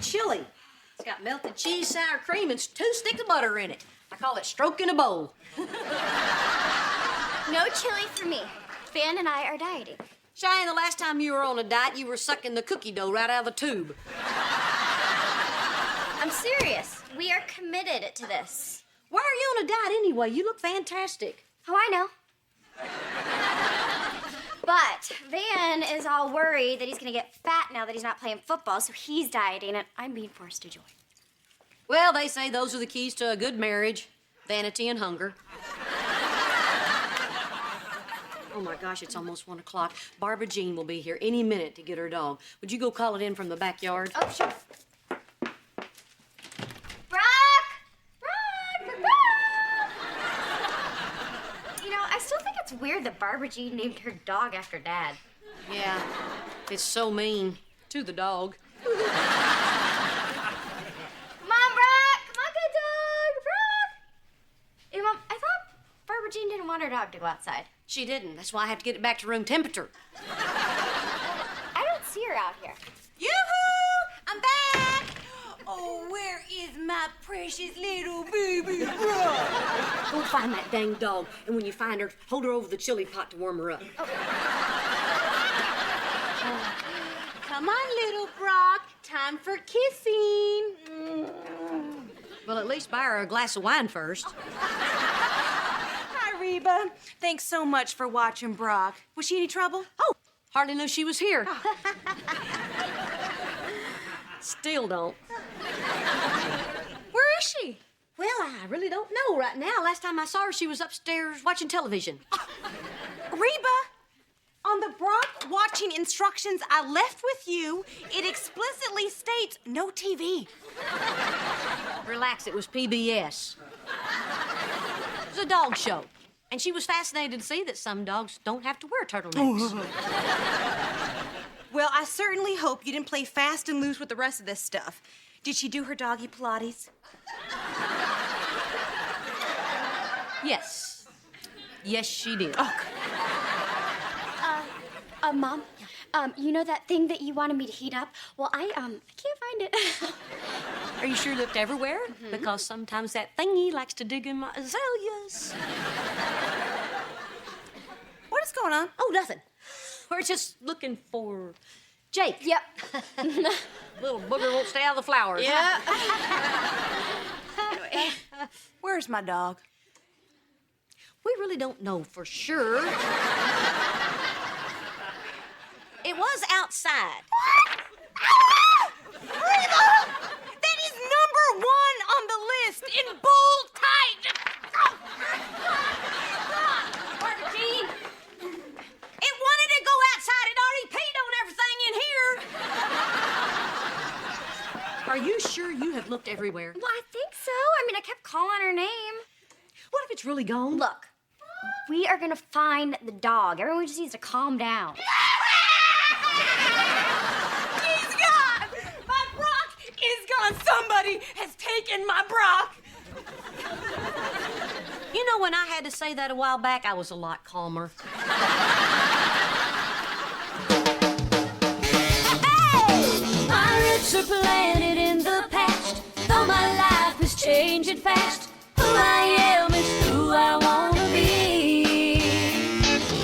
chili. It's got melted cheese, sour cream, and 2 sticks of butter in it. I call it stroke in a bowl. No chili for me. Van and I are dieting. Cheyenne, the last time you were on a diet, you were sucking the cookie dough right out of the tube. I'm serious. We are committed to this. Why are you on a diet anyway? You look fantastic. Oh, I know. But Van is all worried that he's gonna get fat now that he's not playing football, so he's dieting, and I'm being forced to join. Well, they say those are the keys to a good marriage, vanity and hunger. Oh, my gosh, it's almost 1 o'clock. Barbara Jean will be here any minute to get her dog. Would you go call it in from the backyard? Oh, sure. I still think it's weird that Barbara Jean named her dog after Dad. Yeah, it's so mean to the dog. Come on, Brock! Come on, good dog! Brock! Hey, Mom, I thought Barbara Jean didn't want her dog to go outside. She didn't. That's why I have to get it back to room temperature. I don't see her out here. Yoo-hoo! I'm back! Oh, where is my precious little baby Brock? Go find that dang dog, and when you find her, hold her over the chili pot to warm her up. Oh. Come on, little Brock. Time for kissing. Well, at least buy her a glass of wine first. Hi, Reba. Thanks so much for watching Brock. Was she any trouble? Oh, hardly knew she was here. Still don't. Where is she? Well, I really don't know right now. Last time I saw her, she was upstairs watching television. Reba, on the Brock watching instructions I left with you, it explicitly states no TV. Relax, it was PBS. It was a dog show. And she was fascinated to see that some dogs don't have to wear turtlenecks. Well, I certainly hope you didn't play fast and loose with the rest of this stuff. Did she do her doggy Pilates? Yes. Yes, she did. Oh, Mom, you know that thing that you wanted me to heat up? Well, I can't find it. Are you sure you looked everywhere? Mm-hmm. Because sometimes that thingy likes to dig in my azaleas. what is going on? Oh, nothing. We're just looking for Jake. Yep. Little booger won't stay out of the flowers. Yeah. Anyway, where's my dog? We really don't know for sure. It was outside. Reba! That is #1 on the list in bold type. Barbara Jean, it wanted to go outside. It already peed on everything in here. Are you sure you have looked everywhere? Well, I think so. I mean, I kept calling her name. What if it's really gone? Look, we are gonna find the dog. Everyone just needs to calm down. He's gone! My Brock is gone. Somebody has taken my Brock. You know, when I had to say that a while back, I was a lot calmer. My roots are planted in the past, though my life is changing fast. Who I am is who I wanna be.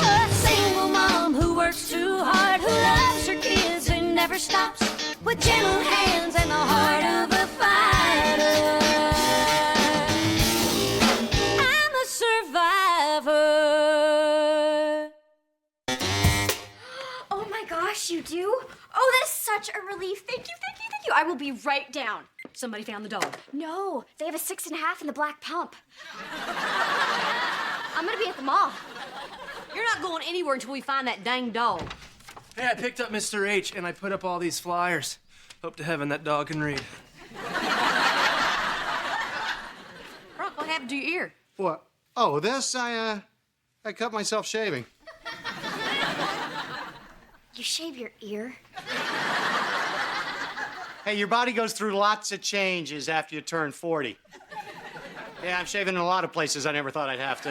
A single mom who works too hard, who loves her kids and never stops, with gentle hands and the heart of a fighter. I'm a survivor. Oh my gosh, you do? Oh, that's such a relief. Thank you, thank you, thank you. I will be right down. Somebody found the dog. No, they have a 6.5 in the black pump. I'm gonna be at the mall. You're not going anywhere until we find that dang dog. Hey, I picked up Mr. H and I put up all these flyers. Hope to heaven that dog can read. Brock, what happened to your ear? What? Oh, this? I cut myself shaving. You shave your ear? Hey, your body goes through lots of changes after you turn 40. Yeah, I'm shaving in a lot of places I never thought I'd have to.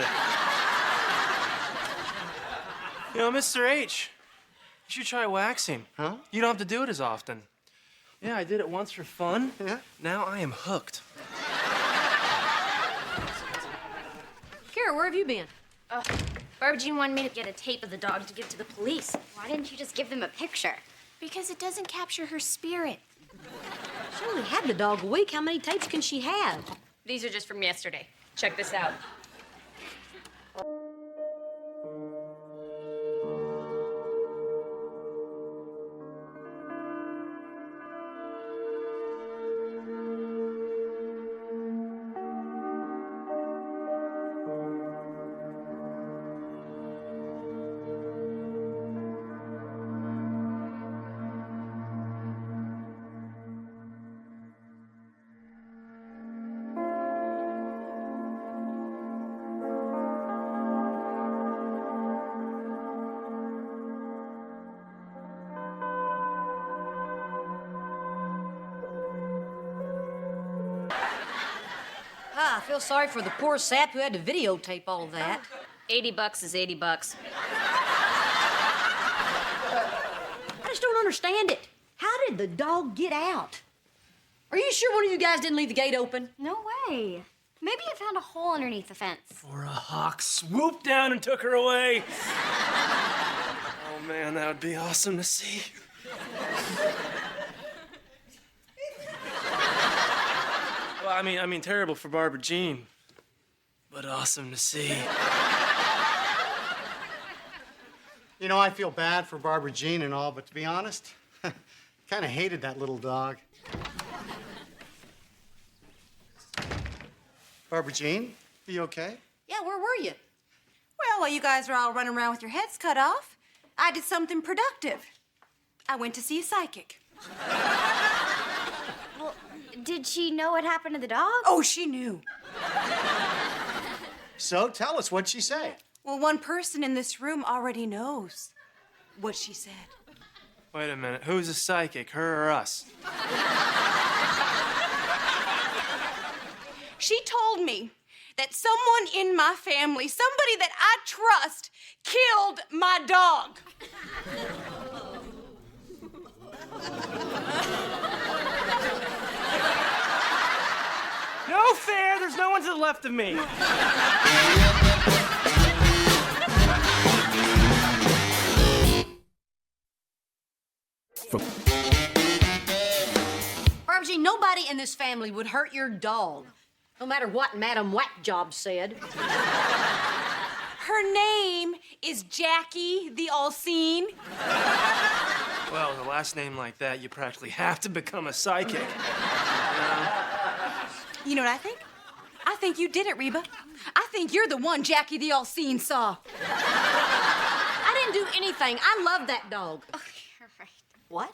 You know, Mr. H, you should try waxing. Huh? You don't have to do it as often. Yeah, I did it once for fun. Yeah? Now I am hooked. Kara, where have you been? Barbara Jean wanted me to get a tape of the dog to give to the police. Why didn't you just give them a picture? Because it doesn't capture her spirit. She only had the dog a week. How many tapes can she have? These are just from yesterday. Check this out. I feel sorry for the poor sap who had to videotape all of that. $80 is $80. I just don't understand it. How did the dog get out? Are you sure one of you guys didn't leave the gate open? No way. Maybe it found a hole underneath the fence. Or a hawk swooped down and took her away. Oh man, that would be awesome to see. Well, I mean, terrible for Barbara Jean, but awesome to see. You know, I feel bad for Barbara Jean and all, but to be honest, kind of hated that little dog. Barbara Jean, are you okay? Yeah, where were you? Well, while you guys were all running around with your heads cut off, I did something productive. I went to see a psychic. Well, did she know what happened to the dog? Oh, she knew. So tell us, what'd she say? Well, one person in this room already knows what she said. Wait a minute, who's a psychic, her or us? She told me that someone in my family, somebody that I trust, killed my dog. No fair, there's no one to the left of me. Barbara Jean, nobody in this family would hurt your dog, no matter what Madam Whackjob said. Her name is Jackie the All-Seen. Well, with a last name like that, you practically have to become a psychic. You know what I think? I think you did it, Reba. I think you're the one Jackie the All-Seen saw. I didn't do anything. I love that dog. All right. What?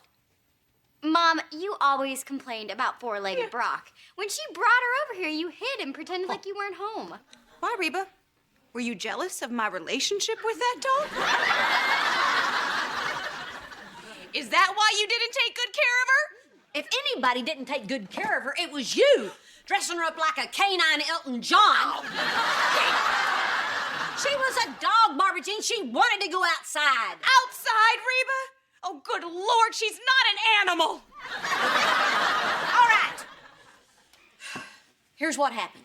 Mom, you always complained about four-legged Brock. When she brought her over here, you hid and pretended like you weren't home. Why, Reba? Were you jealous of my relationship with that dog? Is that why you didn't take good care of her? If anybody didn't take good care of her, it was you, dressing her up like a canine Elton John. She was a dog, Barbara Jean. She wanted to go outside. Outside, Reba? Oh, good Lord, she's not an animal. All right. Here's what happened.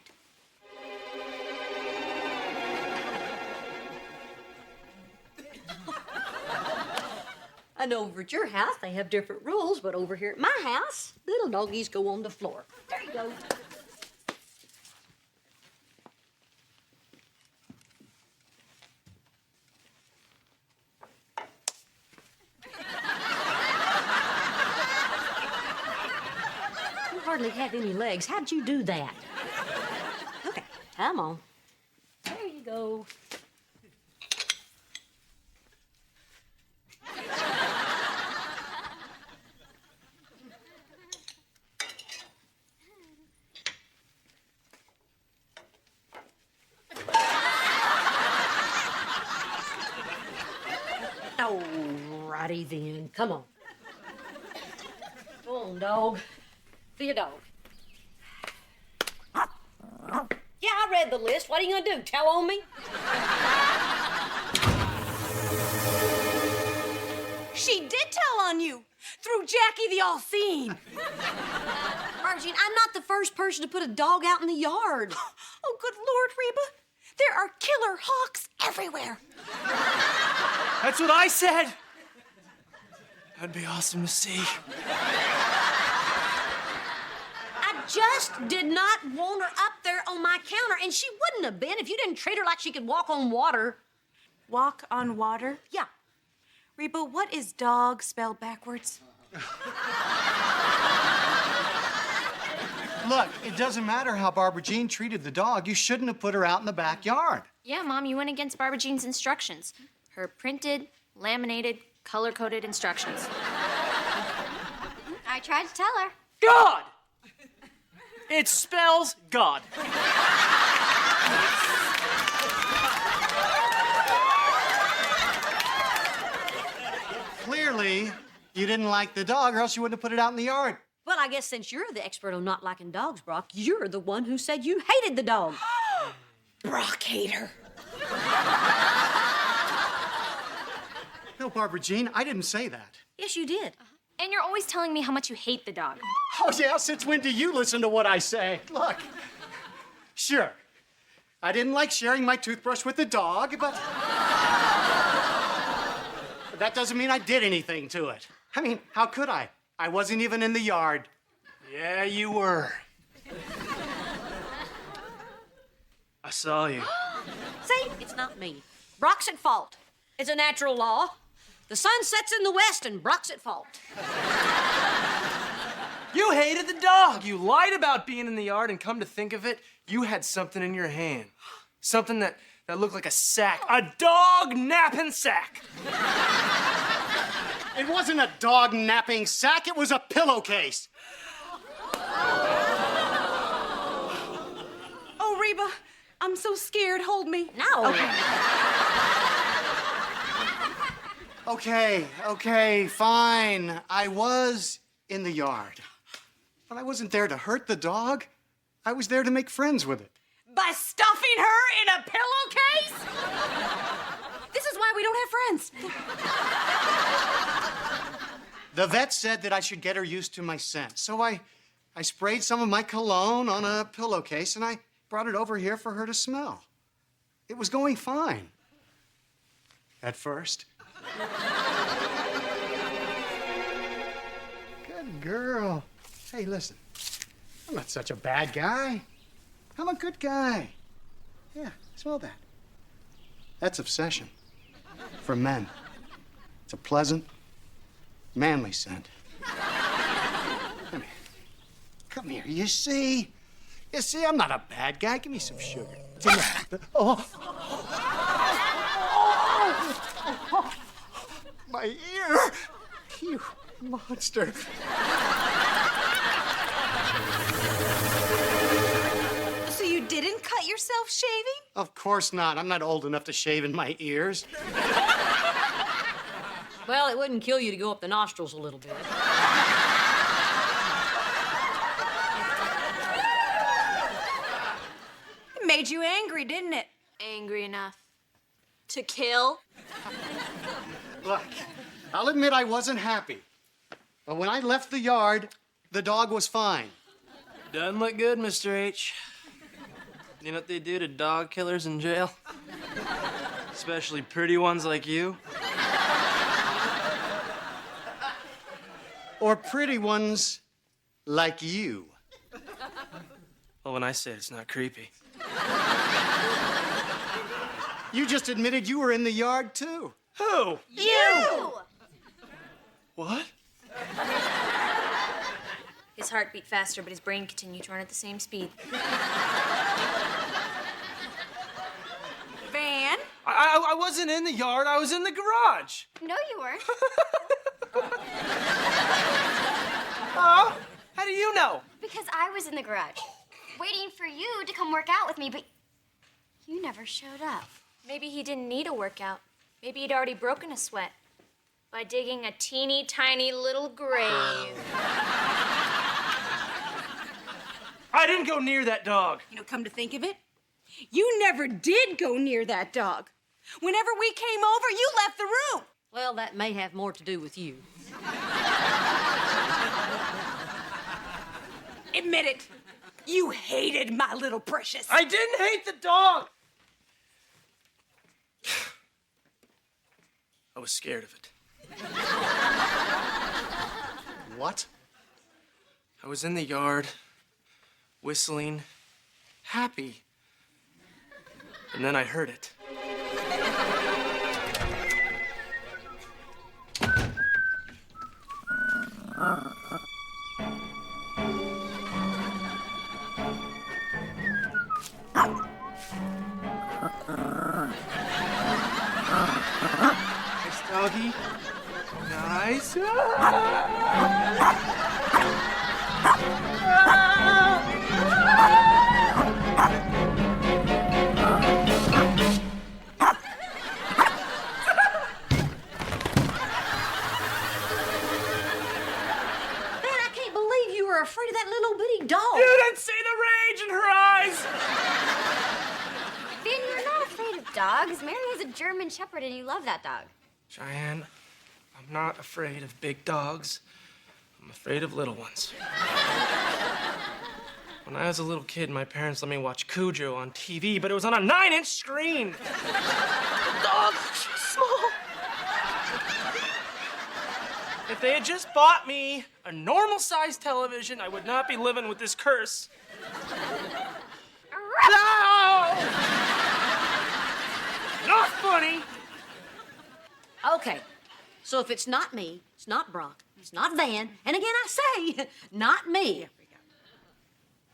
I know over at your house they have different rules, but over here at my house, little doggies go on the floor. There you go. You hardly have any legs. How'd you do that? Okay, come on. There you go. Alrighty then, come on. Go on, dog. Be a dog. Yeah, I read the list. What are you gonna do? Tell on me? She did tell on you. through Jackie the All-Seeing. Barbara Jean, I'm not the first person to put a dog out in the yard. Oh, good Lord, Reba. There are killer hawks everywhere. That's what I said. That'd be awesome to see. I just did not want her up there on my counter, and she wouldn't have been if you didn't treat her like she could walk on water. Walk on water? Yeah. Reba, what is dog spelled backwards? Look, it doesn't matter how Barbara Jean treated the dog. You shouldn't have put her out in the backyard. Yeah, Mom, you went against Barbara Jean's instructions. Her printed, laminated, color-coded instructions. I tried to tell her. God! It spells God. Clearly, you didn't like the dog, or else you wouldn't have put it out in the yard. Well, I guess since you're the expert on not liking dogs, Brock, you're the one who said you hated the dog. Brock hater. No, Barbara Jean, I didn't say that. Yes, you did. And you're always telling me how much you hate the dog. Oh, yeah, since when do you listen to what I say? Look, sure, I didn't like sharing my toothbrush with the dog, but that doesn't mean I did anything to it. I mean, how could I? I wasn't even in the yard. Yeah, you were. I saw you. See, it's not me. Brock's at fault. It's a natural law. The sun sets in the west and Brock's at fault. You hated the dog. You lied about being in the yard, and come to think of it, you had something in your hand. Something that looked like a sack. A dog napping sack. It wasn't a dog napping sack, it was a pillowcase. Oh, Reba, I'm so scared. Hold me. No. Okay, fine. I was in the yard. But I wasn't there to hurt the dog. I was there to make friends with it. By stuffing her in a pillowcase? This is why we don't have friends. The vet said that I should get her used to my scent. So I sprayed some of my cologne on a pillowcase and I brought it over here for her to smell. It was going fine. At first. Good girl. Hey, listen. I'm not such a bad guy. I'm a good guy. Yeah, smell that. That's obsession. For men. It's a pleasant, manly scent. Come here. Come here. You see? I'm not a bad guy. Give me some sugar. Oh. My ear. You monster. So you didn't cut yourself shaving? Of course not. I'm not old enough to shave in my ears. Well, it wouldn't kill you to go up the nostrils a little bit. It made you angry, didn't it? Angry enough to kill? Look, I'll admit I wasn't happy. But when I left the yard, the dog was fine. Doesn't look good, Mr. H. You know what they do to dog killers in jail? Especially pretty ones like you. Or pretty ones like you. Well, when I say it's not creepy. You just admitted you were in the yard, too. Who? You! What? His heart beat faster, but his brain continued to run at the same speed. Van? I wasn't in the yard. I was in the garage. No, you weren't. Oh? How do you know? Because I was in the garage, waiting for you to come work out with me, but you never showed up. Maybe he didn't need a workout. Maybe he'd already broken a sweat by digging a teeny tiny little grave. I didn't go near that dog. You know, come to think of it, you never did go near that dog. Whenever we came over, you left the room. Well, that may have more to do with you. Admit it. You hated my little precious. I didn't hate the dog. I was scared of it. What? I was in the yard, whistling, happy. And then I heard it. Nice doggy. Nice. Afraid of that little bitty dog. You didn't see the rage in her eyes! Ben, you're not afraid of dogs. Mary has a German Shepherd, and you love that dog. Cheyenne, I'm not afraid of big dogs. I'm afraid of little ones. When I was a little kid, my parents let me watch Cujo on TV, but it was on a 9-inch screen. The dog was small. If they had just bought me a normal-sized television, I would not be living with this curse. No! Not funny. Okay, so if it's not me, it's not Brock, it's not Van, and again I say, not me,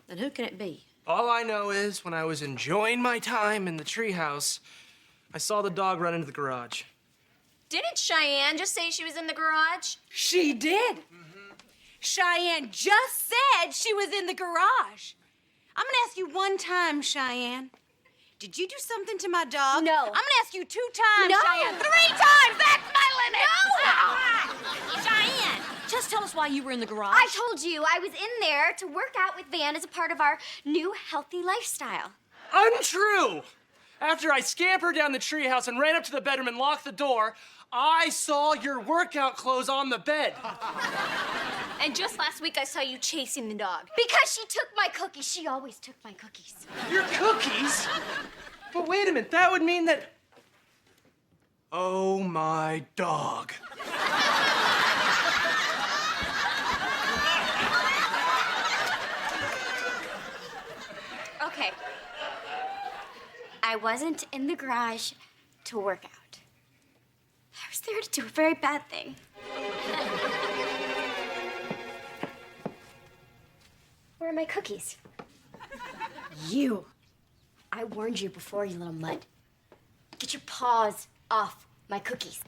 then who can it be? All I know is when I was enjoying my time in the treehouse, I saw the dog run into the garage. Didn't Cheyenne just say she was in the garage? She did. Cheyenne just said she was in the garage. I'm gonna ask you one time, Cheyenne. Did you do something to my dog? No. I'm gonna ask you 2 times, No. Cheyenne. 3 times! That's my limit! No! Cheyenne, just tell us why you were in the garage. I told you I was in there to work out with Van as a part of our new healthy lifestyle. Untrue! After I scampered down the treehouse and ran up to the bedroom and locked the door, I saw your workout clothes on the bed. And just last week I saw you chasing the dog. Because she took my cookies. She always took my cookies. Your cookies? But wait a minute, that would mean that... Oh, my dog. Okay. I wasn't in the garage to work out. I was there to do a very bad thing. Where are my cookies? You. I warned you before, you little mutt. Get your paws off my cookies.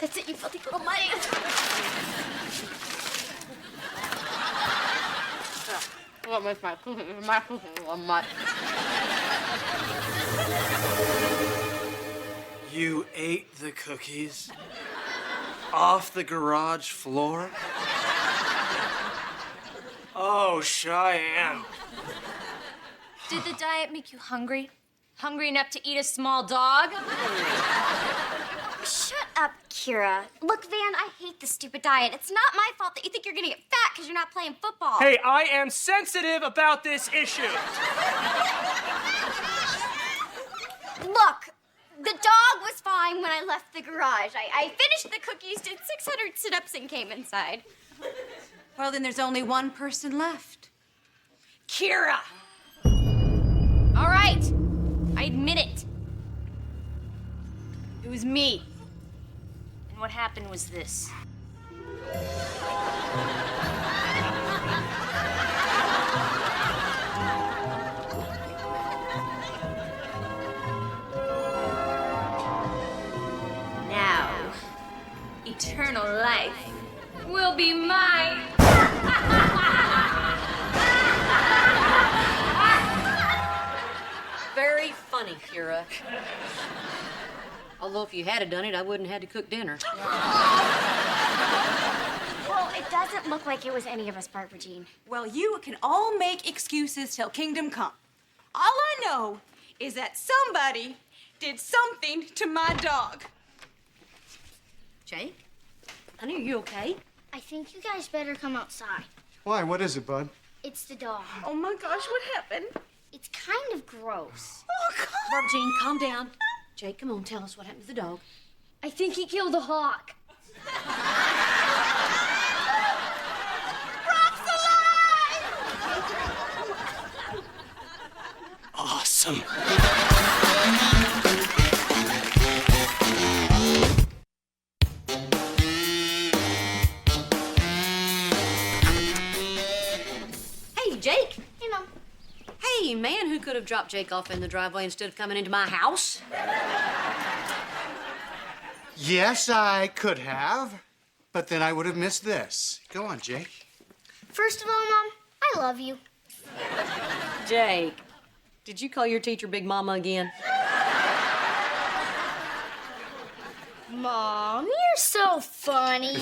That's it, you filthy little mutt. What was my cookies? My cookies, little mutt. You ate the cookies off the garage floor? Oh, Cheyenne. Did the diet make you hungry? Hungry enough to eat a small dog? Shut up, Kira. Look, Van, I hate this stupid diet. It's not my fault that you think you're gonna get fat because you're not playing football. Hey, I am sensitive about this issue. Look, the dog was fine when I left the garage. I finished the cookies, did 600 sit-ups, and came inside. Well, then there's only one person left. Kira! All right, I admit it. It was me. And what happened was this. Now, eternal life will be mine. Very funny, Kira. Although if you had done it, I wouldn't have had to cook dinner. Well, it doesn't look like it was any of us, Barbara Jean. Well, you can all make excuses till kingdom come. All I know is that somebody did something to my dog. Jake? Honey, are you okay? I think you guys better come outside. Why? What is it, bud? It's the dog. Oh my gosh, what happened? It's kind of gross. Oh, God. Barbara Jean, calm down. Jake, come on, tell us what happened to the dog. I think he killed a hawk. Awesome. Hey, Jake. Hey, Mom. Hey, man, who could have dropped Jake off in the driveway instead of coming into my house? Yes, I could have, but then I would have missed this. Go on, Jake. First of all, Mom, I love you. Jake, did you call your teacher Big Mama again? Mom, you're so funny.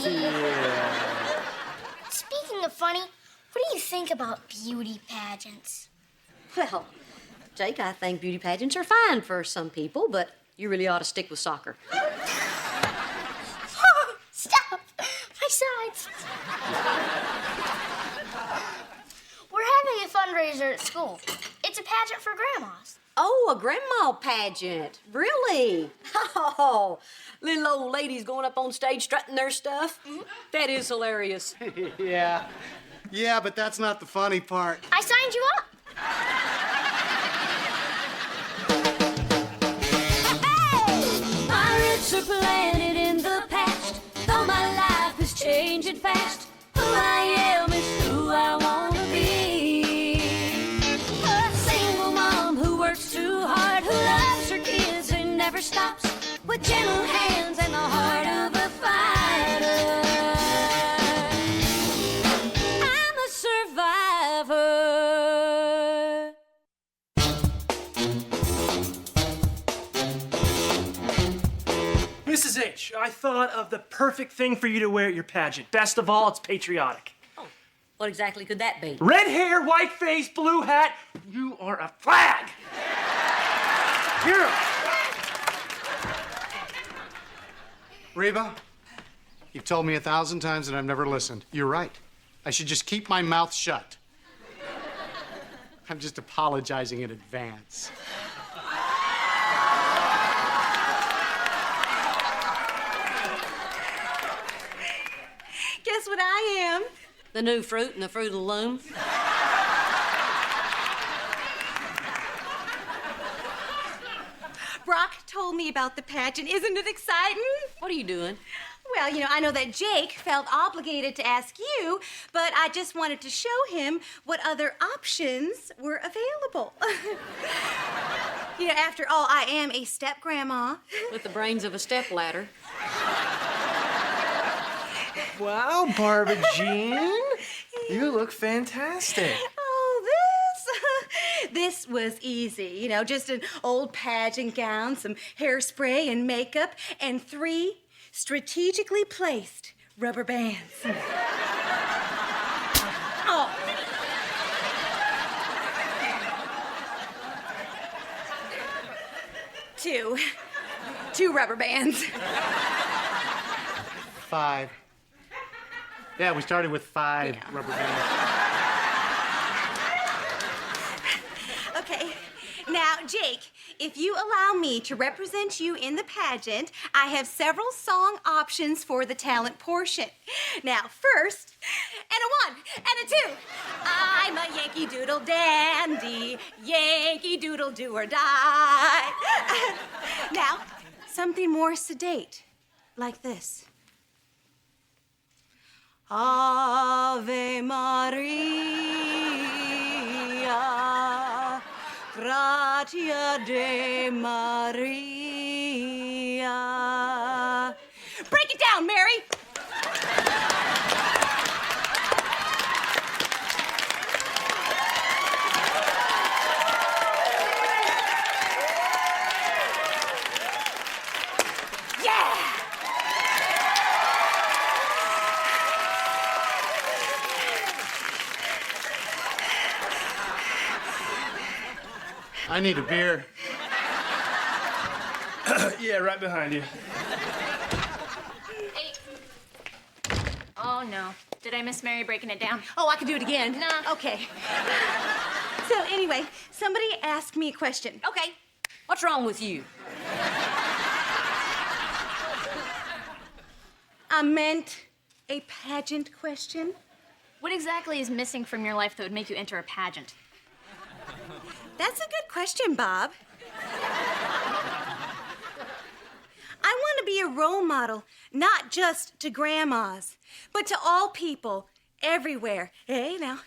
Speaking of funny, what do you think about beauty pageants? Well, Jake, I think beauty pageants are fine for some people, but you really ought to stick with soccer. Stop! My sides. We're having a fundraiser at school. It's a pageant for grandmas. Oh, a grandma pageant. Really? Oh, little old ladies going up on stage strutting their stuff. That is hilarious. Yeah, but that's not the funny part. I signed you up. Pirates are planted in the past, though my life is changing fast. Who I am is who I wanna be. A single mom who works too hard, who loves her kids and never stops, with gentle hands and the heart of a fighter. I'm a survivor. Mrs. H, I thought of the perfect thing for you to wear at your pageant. Best of all, it's patriotic. What exactly could that be? Red hair, white face, blue hat. You are a flag. Hero. Reba, you've told me 1,000 times and I've never listened. You're right. I should just keep my mouth shut. I'm just apologizing in advance. Guess what I am? The new fruit in the Fruit of the Loom. Brock told me about the pageant. Isn't it exciting? What are you doing? Well, I know that Jake felt obligated to ask you, but I just wanted to show him what other options were available. After all, I am a step-grandma. With the brains of a stepladder. Wow, Barbara Jean. You look fantastic. Oh, this was easy. Just an old pageant gown, some hairspray and makeup, and 3 strategically placed rubber bands. Oh. Two rubber bands. 5. Yeah, we started with 5 rubber bands. Okay. Now, Jake, if you allow me to represent you in the pageant, I have several song options for the talent portion. Now, first, and a 1, and a 2. I'm a Yankee Doodle dandy, Yankee Doodle do or die. Now, something more sedate, like this. Ave Maria, gratia de Maria. Break it down, Mary. I need a beer. Yeah, right behind you. Hey. Oh, no. Did I miss Mary breaking it down? Oh, I can do it again. Nah. Okay. So anyway, somebody asked me a question. Okay, what's wrong with you? I meant a pageant question. What exactly is missing from your life that would make you enter a pageant? That's a good question, Bob. I want to be a role model, not just to grandmas, but to all people, everywhere. Hey, now.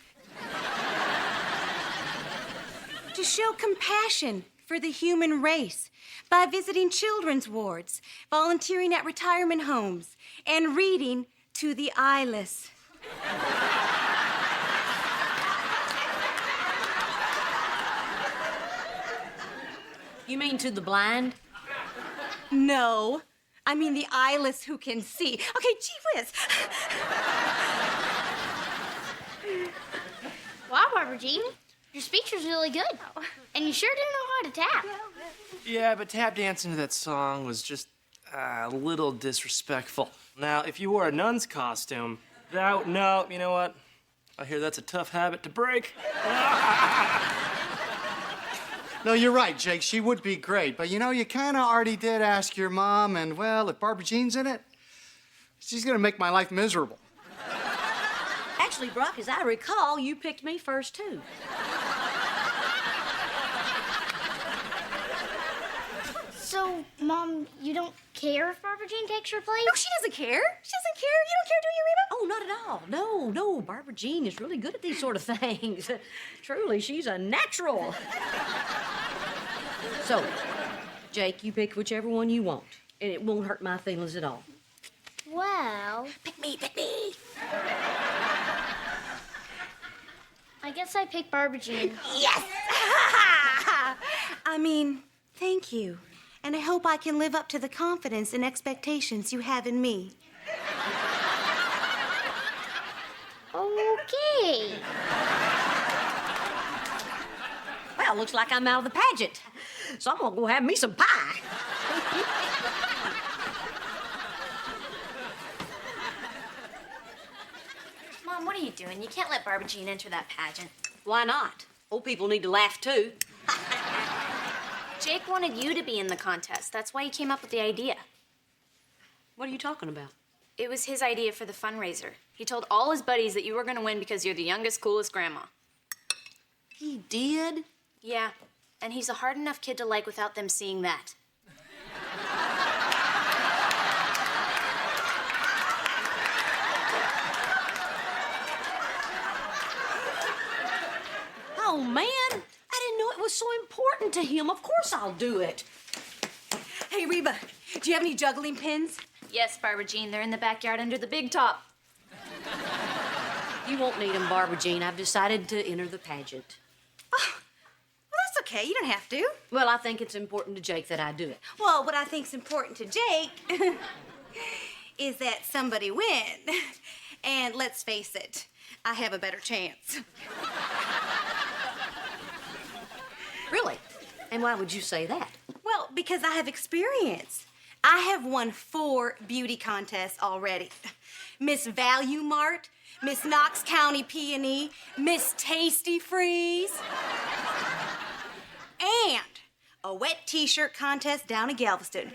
To show compassion for the human race by visiting children's wards, volunteering at retirement homes, and reading to the eyeless. You mean to the blind? No, I mean the eyeless who can see. Okay, gee whiz. Wow, Barbara Jean. Your speech was really good. And you sure do know how to tap. Yeah, but tap dancing to that song was just a little disrespectful. Now, if you wore a nun's costume, no, you know what? I hear that's a tough habit to break. No, you're right, Jake. She would be great. But you know, you kind of already did ask your mom, and well, if Barbara Jean's in it, she's gonna make my life miserable. Actually, Brock, as I recall, you picked me first, too. So, Mom, you don't care if Barbara Jean takes your place? No, she doesn't care. She doesn't care. You don't care, do you, Reba? Oh, not at all. No, Barbara Jean is really good at these sort of things. Truly, she's a natural. So, Jake, you pick whichever one you want, and it won't hurt my feelings at all. Well, Pick me, pick me. I guess I pick Barbara Jean. Yes! I mean, thank you. And I hope I can live up to the confidence and expectations you have in me. Okay. Well, looks like I'm out of the pageant, so I'm gonna go have me some pie. Mom, what are you doing? You can't let Barbara Jean enter that pageant. Why not? Old people need to laugh, too. Jake wanted you to be in the contest. That's why he came up with the idea. What are you talking about? It was his idea for the fundraiser. He told all his buddies that you were going to win because you're the youngest, coolest grandma. He did? Yeah, and he's a hard enough kid to like without them seeing that. Oh, man. I didn't know it was so important to him. Of course I'll do it. Hey, Reba, do you have any juggling pins? Yes, Barbara Jean, they're in the backyard under the big top. You won't need them, Barbara Jean. I've decided to enter the pageant. Well, that's okay. You don't have to. Well, I think it's important to Jake that I do it. Well, what I think's important to Jake is that somebody win. And let's face it, I have a better chance. Really? And why would you say that? Well, because I have experience. I have won 4 beauty contests already. Miss Value Mart, Miss Knox County Peony, Miss Tasty Freeze, and a wet t-shirt contest down in Galveston.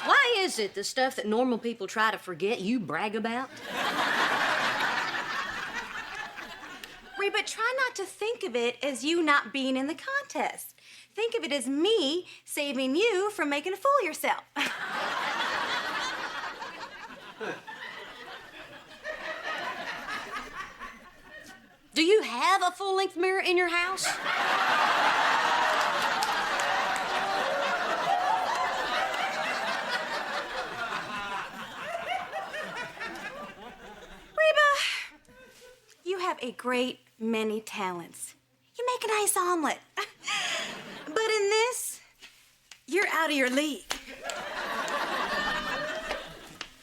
Why is it the stuff that normal people try to forget you brag about? Reba, try not to think of it as you not being in the contest. Think of it as me saving you from making a fool of yourself. Do you have a full-length mirror in your house? Reba, you have a great many talents. You make a nice omelet. But in this, you're out of your league.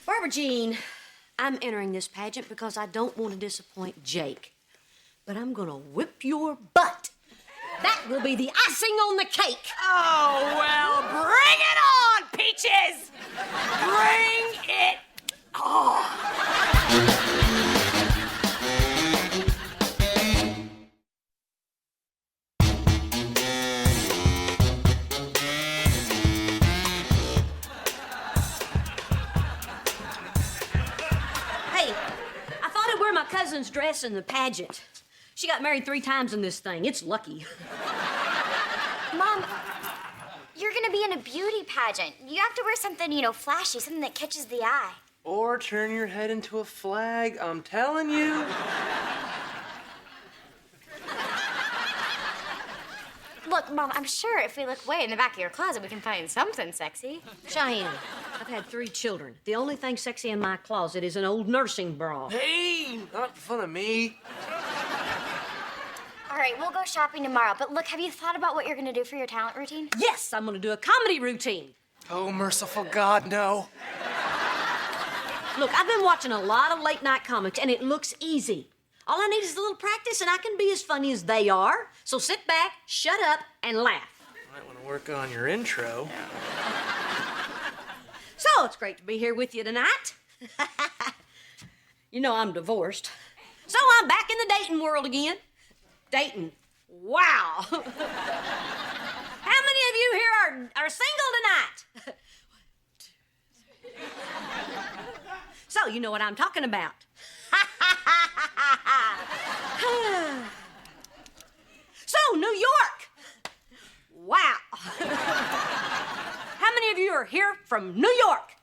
Barbara Jean, I'm entering this pageant because I don't want to disappoint Jake. But I'm gonna whip your butt. That will be the icing on the cake. Oh, well, bring it on, Peaky peaches! Bring it on! Hey, I thought I'd wear my cousin's dress in the pageant. She got married 3 times in this thing. It's lucky. Mom, you're gonna be in a beauty pageant. You have to wear something, flashy, something that catches the eye. Or turn your head into a flag, I'm telling you. Look, Mom, I'm sure if we look way in the back of your closet, we can find something sexy. Cheyenne, I've had 3 children. The only thing sexy in my closet is an old nursing bra. Hey, not fun of me. All right, we'll go shopping tomorrow. But look, have you thought about what you're gonna do for your talent routine? Yes, I'm gonna do a comedy routine. Oh, merciful God, no. Look, I've been watching a lot of late night comics, and it looks easy. All I need is a little practice, and I can be as funny as they are. So sit back, shut up, and laugh. Might want to work on your intro. So, it's great to be here with you tonight. You know I'm divorced. So I'm back in the dating world again. Dating. Wow. How many of you here are single tonight? So, you know what I'm talking about. So, New York. Wow. How many of you are here from New York?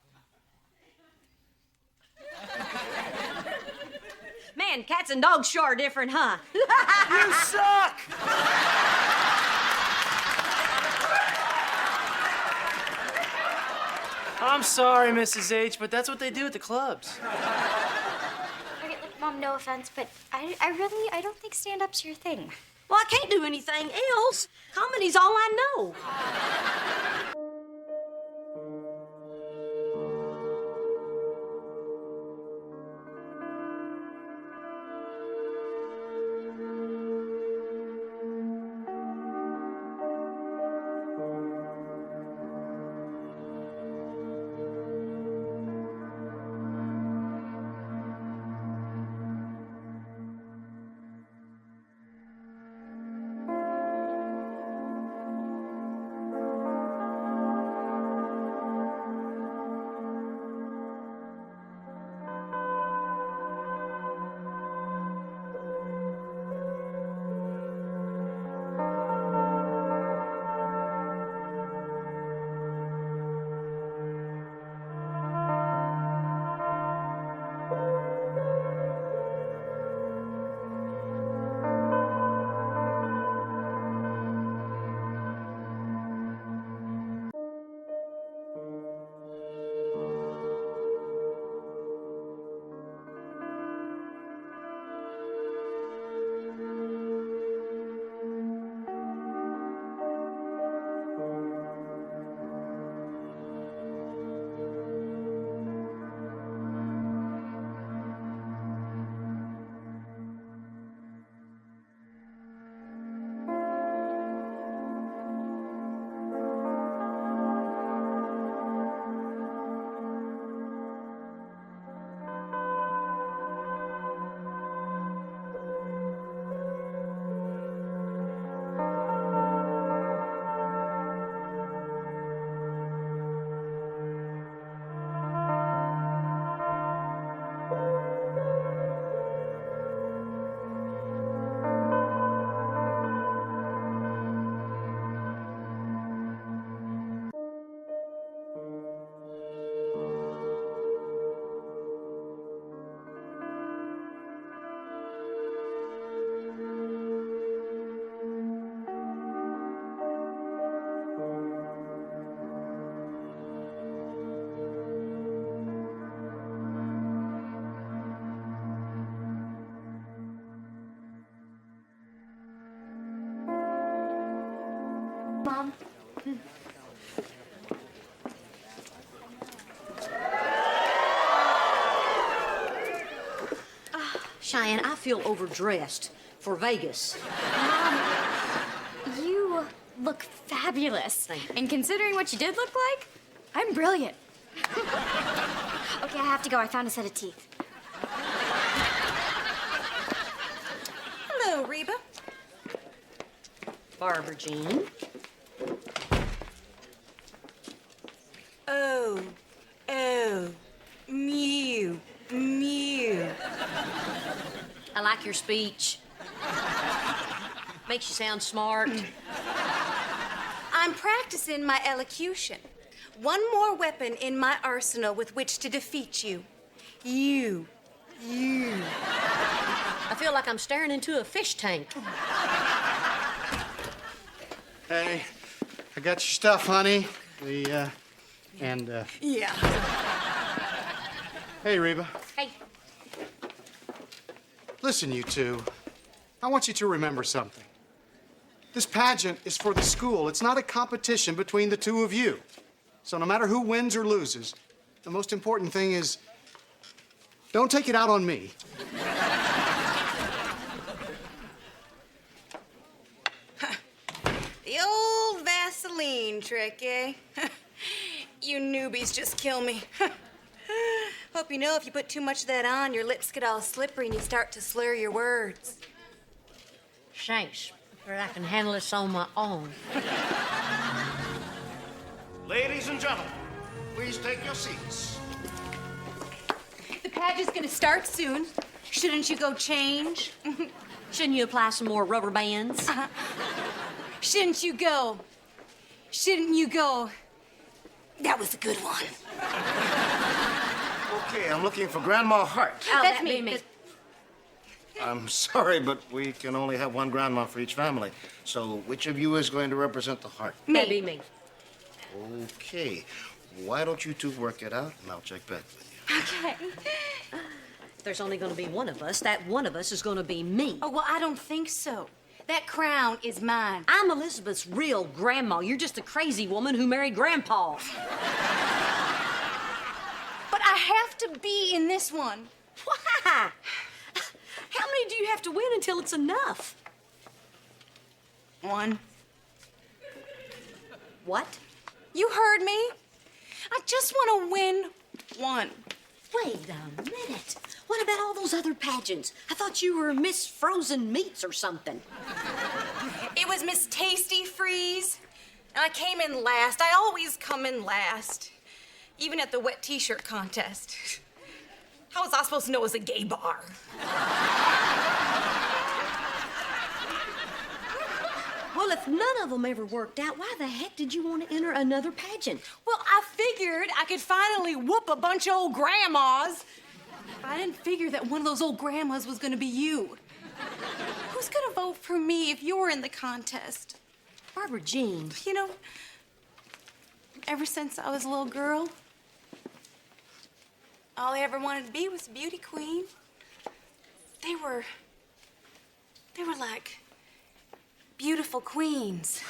Man, cats and dogs sure are different, huh? You suck! I'm sorry, Mrs. H, but that's what they do at the clubs. Okay, look, Mom, no offense, but I don't think stand-up's your thing. Well, I can't do anything else. Comedy's all I know. Mom. Cheyenne, I feel overdressed for Vegas. You look fabulous. Thank you. And considering what you did look like, I'm brilliant. Okay, I have to go. I found a set of teeth. Hello, Reba. Barbara Jean. Oh, mew, mew. I like your speech. Makes you sound smart. I'm practicing my elocution. One more weapon in my arsenal with which to defeat you. You. I feel like I'm staring into a fish tank. Hey, I got your stuff, honey. Yeah. Hey, Reba. Hey, Listen, you two. I want you to remember something. This pageant is for the school. It's not a competition between the two of you. So no matter who wins or loses, the most important thing is don't take it out on me. The old Vaseline trick, eh? You newbies just kill me. Hope you know if you put too much of that on, your lips get all slippery and you start to slur your words. thanks, but I can handle this on my own. Ladies and gentlemen, please take your seats. The pageant's gonna start soon. Shouldn't you go change? Shouldn't you apply some more rubber bands? Shouldn't you go? Shouldn't you go? That was a good one. Okay, I'm looking for Grandma Hart. Oh, That's that'd be me. I'm sorry, but we can only have one grandma for each family. So which of you is going to represent the Hart? That'd be me. Okay. Why don't you two work it out, and I'll check back with you. Okay. If there's only going to be one of us, that one of us is going to be me. Oh, well, I don't think so. That crown is mine. I'm Elizabeth's real grandma. You're just a crazy woman who married Grandpa. But I have to be in this one. Why? How many do you have to win until it's enough? One. What? You heard me. I just want to win one. Wait a minute. What about all those other pageants? I thought you were Miss Frozen Meats or something. It was Miss Tasty Freeze. And I came in last. I always come in last. Even at the wet t-shirt contest. How was I supposed to know it was a gay bar? Well, if none of them ever worked out, why the heck did you want to enter another pageant? Well, I figured I could finally whoop a bunch of old grandmas. I didn't figure that one of those old grandmas was gonna be you. Who's gonna vote for me if you were in the contest? Barbara Jean. You know, ever since I was a little girl, all I ever wanted to be was a beauty queen. They were like beautiful queens.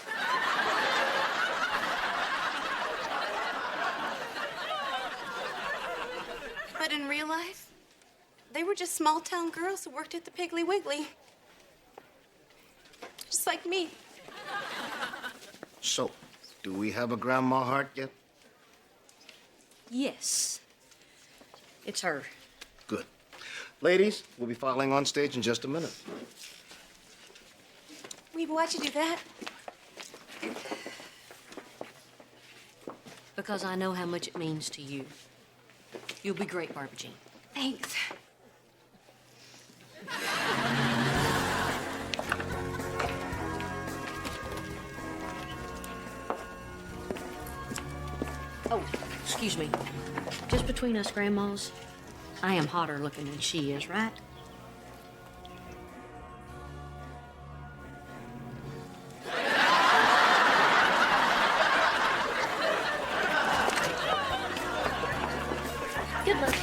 But in real life, they were just small town girls who worked at the Piggly Wiggly. Just like me. So, do we have a Grandma Hart yet? Yes. It's her. Good. Ladies, we'll be filing on stage in just a minute. Reba, why'd you do that? Because I know how much it means to you. You'll be great, Barbara Jean. Thanks. Oh, excuse me. Just between us grandmas, I am hotter looking than she is, right? Good luck.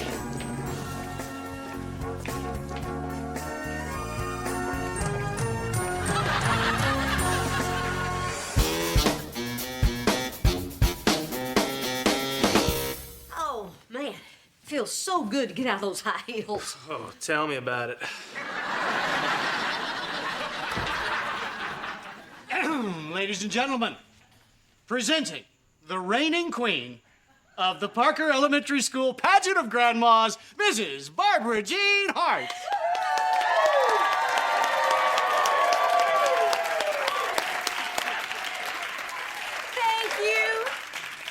Oh, man. Feels so good to get out of those high heels. Oh, tell me about it. Ladies and gentlemen, presenting the reigning queen, of the Parker Elementary School Pageant of Grandmas, Mrs. Barbara Jean Hart.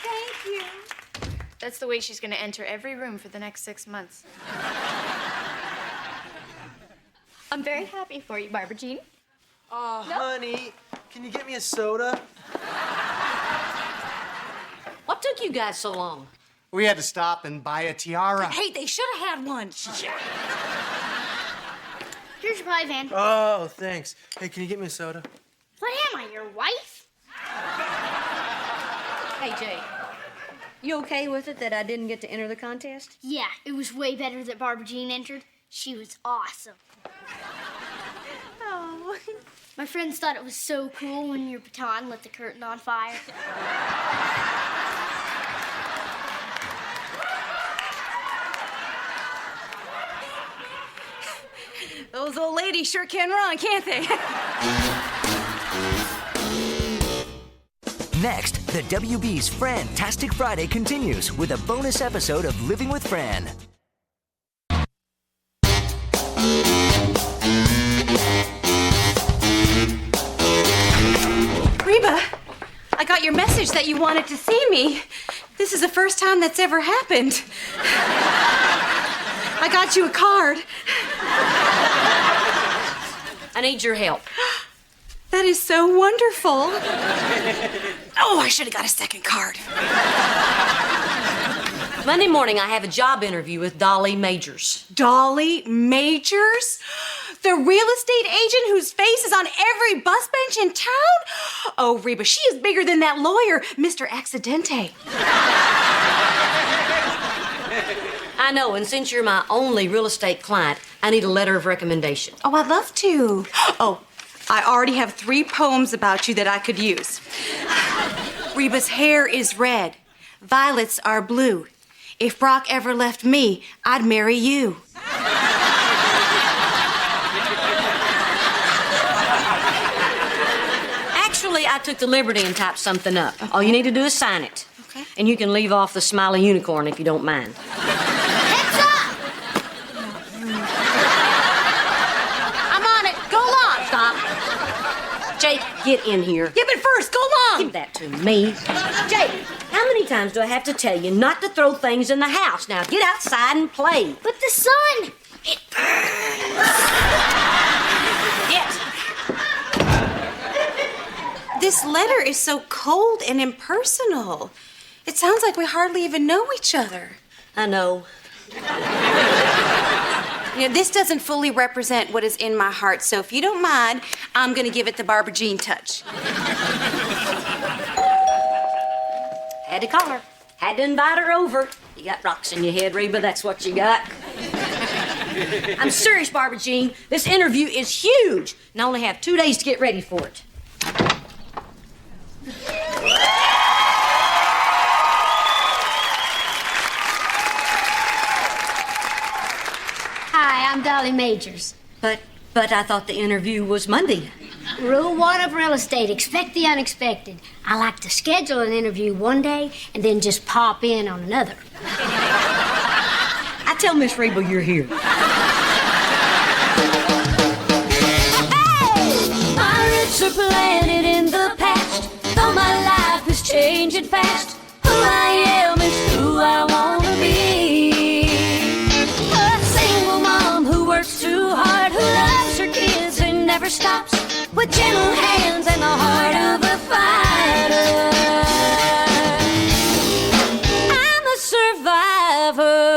Thank you. That's the way she's gonna enter every room for the next 6 months. I'm very happy for you, Barbara Jean. Oh, honey, can you get me a soda? What took you guys so long? We had to stop and buy a tiara. Hey, they should have had one. Here's your pie, Van. Oh, thanks. Hey, can you get me a soda? What am I, your wife? Hey, Jay, you okay with it that I didn't get to enter the contest? Yeah, it was way better that Barbara Jean entered. She was awesome. Oh. My friends thought it was so cool when your baton lit the curtain on fire. Those old ladies sure can run, can't they? Next, the WB's Fran-tastic Friday continues with a bonus episode of Living with Fran. Reba, I got your message that you wanted to see me. This is the first time that's ever happened. I got you a card. I need your help. That is so wonderful. Oh, I should have got a second card. Monday morning, I have a job interview with Dolly Majors. Dolly Majors? The real estate agent whose face is on every bus bench in town? Oh, Reba, she is bigger than that lawyer, Mr. Accidente. I know, and since you're my only real estate client, I need a letter of recommendation. Oh, I'd love to. Oh, I already have 3 poems about you that I could use. Reba's hair is red. Violets are blue. If Brock ever left me, I'd marry you. Actually, I took the liberty and typed something up. All you need to do is sign it. Okay. And you can leave off the smiley unicorn if you don't mind. I'm on it. Go along. Stop. Jake, get in here. Yeah, but first, go along. Give that to me. Jake, how many times do I have to tell you not to throw things in the house? Now, get outside and play. But the sun! It burns. Yes. This letter is so cold and impersonal. It sounds like we hardly even know each other. I know. You know, this doesn't fully represent what is in my heart, so if you don't mind, I'm gonna give it the Barbara Jean touch. Had to call her. Had to invite her over. You got rocks in your head, Reba. That's what you got. I'm serious, Barbara Jean. This interview is huge, and I only have 2 days to get ready for it. Hi, I'm Dolly Majors. But I thought the interview was Monday. Rule 1 of real estate, expect the unexpected. I like to schedule an interview one day and then just pop in on another. I tell Miss Reba you're here. My roots are planted in the past, though my life is changing fast. Who I am is who I wanna be. A single mom who works too hard, who loves her kids and never stops, with gentle hands and the heart of a fighter. I'm a survivor.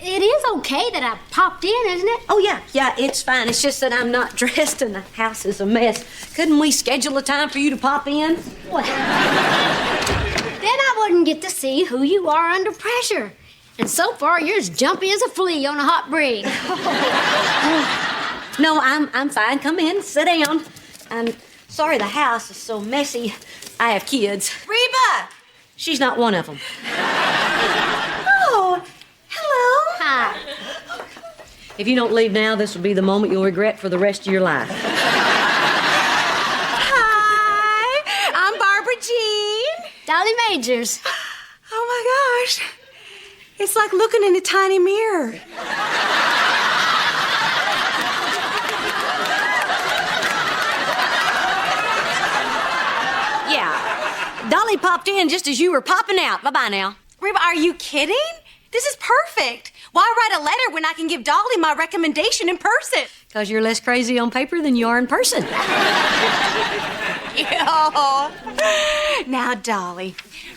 It is okay that I popped in, isn't it? Oh, yeah, it's fine. It's just that I'm not dressed and the house is a mess. Couldn't we schedule a time for you to pop in? Well, then I wouldn't get to see who you are under pressure. And so far, you're as jumpy as a flea on a hot breed. No, I'm fine. Come in, sit down. I'm sorry the house is so messy. I have kids. Reba! She's not one of them. Oh, hello. Hi. If you don't leave now, this will be the moment you'll regret for the rest of your life. Dolly Majors. Oh my gosh. It's like looking in a tiny mirror. Yeah. Dolly popped in just as you were popping out. Bye-bye now. Reba, are you kidding? This is perfect. Why write a letter when I can give Dolly my recommendation in person? Because you're less crazy on paper than you are in person. Now, Dolly,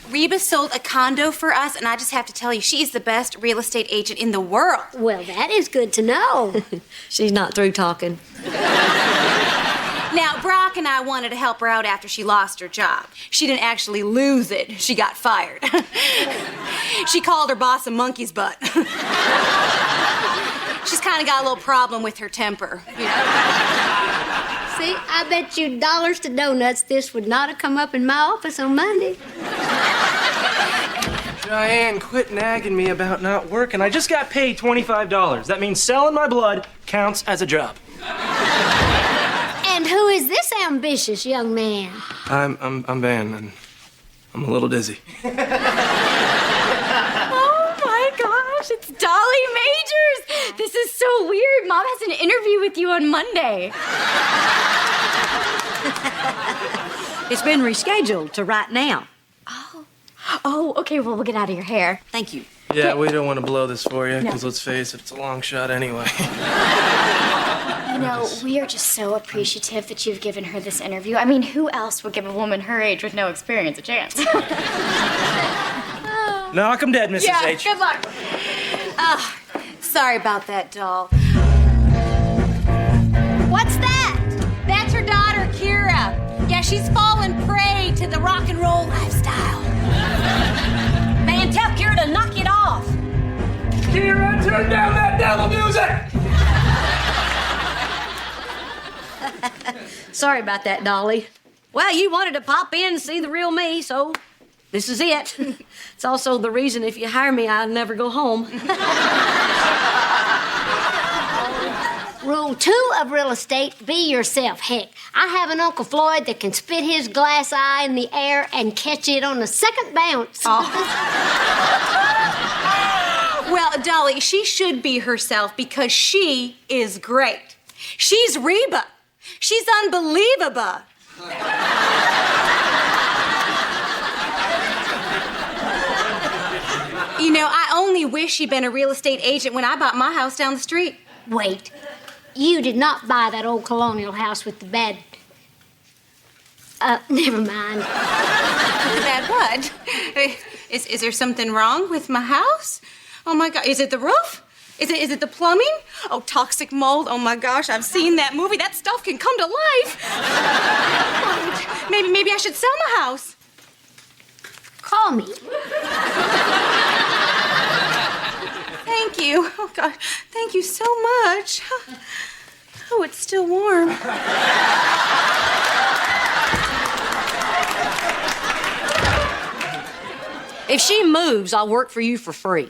Reba sold a condo for us, and I just have to tell you, she's the best real estate agent in the world. Well, that is good to know. She's not through talking. Now, Brock and I wanted to help her out after she lost her job. She didn't actually lose it. She got fired. She called her boss a monkey's butt. She's kind of got a little problem with her temper, you know? See, I bet you dollars to donuts this would not have come up in my office on Monday. Diane, quit nagging me about not working. I just got paid $25. That means selling my blood counts as a job. And who is this ambitious young man? I'm Van, and I'm a little dizzy. Oh my gosh, it's Dolly Majors. This is so weird. Mom has an interview with you on Monday. It's been rescheduled to right now. Oh, okay, well, we'll get out of your hair. Thank you. Yeah, we don't want to blow this for you, because let's face it, it's a long shot anyway. You know, we are just so appreciative that you've given her this interview. I mean, who else would give a woman her age with no experience a chance? Knock 'em dead, Mrs. H. Good luck. Sorry about that, doll. What's that? That's her daughter, Kira. Yeah, she's fallen prey to the rock and roll lifestyle. Man, tell Kira to knock it off. Kira, turn down that devil music! Sorry about that, Dolly. Well, you wanted to pop in and see the real me, so this is it. It's also the reason if you hire me, I'll never go home. Rule 2 of real estate, be yourself. Heck, I have an Uncle Floyd that can spit his glass eye in the air and catch it on the second bounce. Well, Dolly, she should be herself because she is great. She's Reba. She's unbelievable. You know, I only wish she'd been a real estate agent when I bought my house down the street. Wait, you did not buy that old colonial house with the bad... never mind. Bad what? Is there something wrong with my house? Oh my God, is it the roof? Is it the plumbing? Oh, toxic mold. Oh my gosh, I've seen that movie. That stuff can come to life. Maybe I should sell my house. Call me. Thank you. Oh God, thank you so much. Oh, it's still warm. If she moves, I'll work for you for free.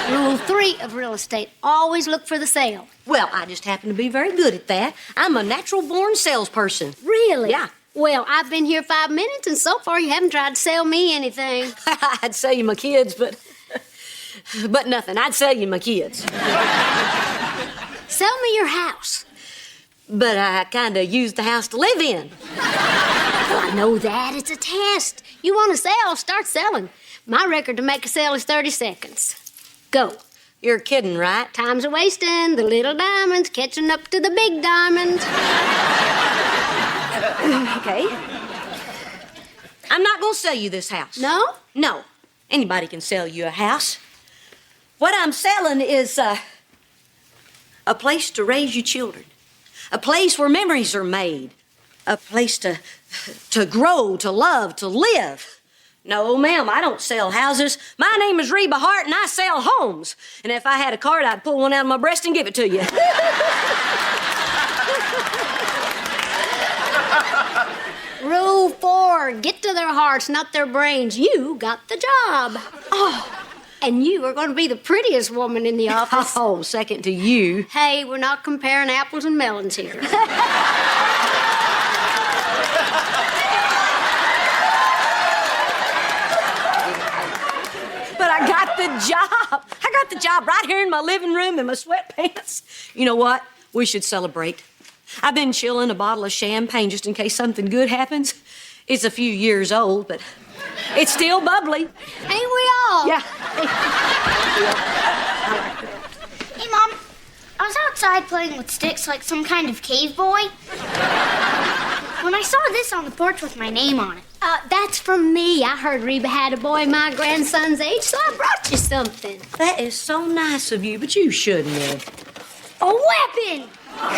Rule 3 of real estate, always look for the sale. Well, I just happen to be very good at that. I'm a natural-born salesperson. Really? Yeah. Well, I've been here 5 minutes, and so far you haven't tried to sell me anything. I'd sell you my kids, but nothing. I'd sell you my kids. Sell me your house. But I kind of used the house to live in. Well, I know that. It's a test. You want to sell, start selling. My record to make a sale is 30 seconds. Go. You're kidding, right? Time's a-wasting. The little diamonds catching up to the big diamonds. Okay. I'm not going to sell you this house. No? No. Anybody can sell you a house. What I'm selling is a place to raise your children. A place where memories are made. A place to grow, to love, to live. No, ma'am, I don't sell houses. My name is Reba Hart, and I sell homes. And if I had a card, I'd pull one out of my breast and give it to you. Rule 4, get to their hearts, not their brains. You got the job. Oh, and you are going to be the prettiest woman in the office. Oh, second to you. Hey, we're not comparing apples and melons here. the job. I got the job right here in my living room in my sweatpants. You know what? We should celebrate. I've been chilling a bottle of champagne just in case something good happens. It's a few years old, but it's still bubbly. Ain't we all? Yeah. Hey, Mom. I was outside playing with sticks like some kind of cave boy. When I saw this on the porch with my name on it. That's from me. I heard Reba had a boy my grandson's age, so I brought you something. That is so nice of you, but you shouldn't have. A weapon! Cool!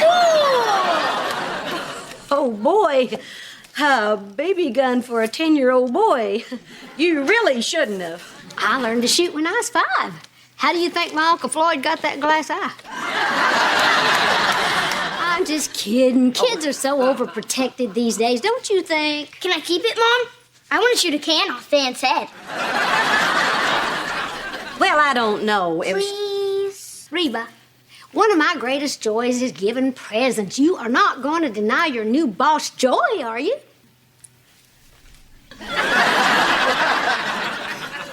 Oh, boy. A baby gun for a 10-year-old boy. You really shouldn't have. I learned to shoot when I was 5. How do you think my Uncle Floyd got that glass eye? I'm just kidding. Kids are so overprotected these days, don't you think? Can I keep it, Mom? I want to shoot a can off Dan's head. Well, I don't know. Please? Reba, one of my greatest joys is giving presents. You are not going to deny your new boss joy, are you?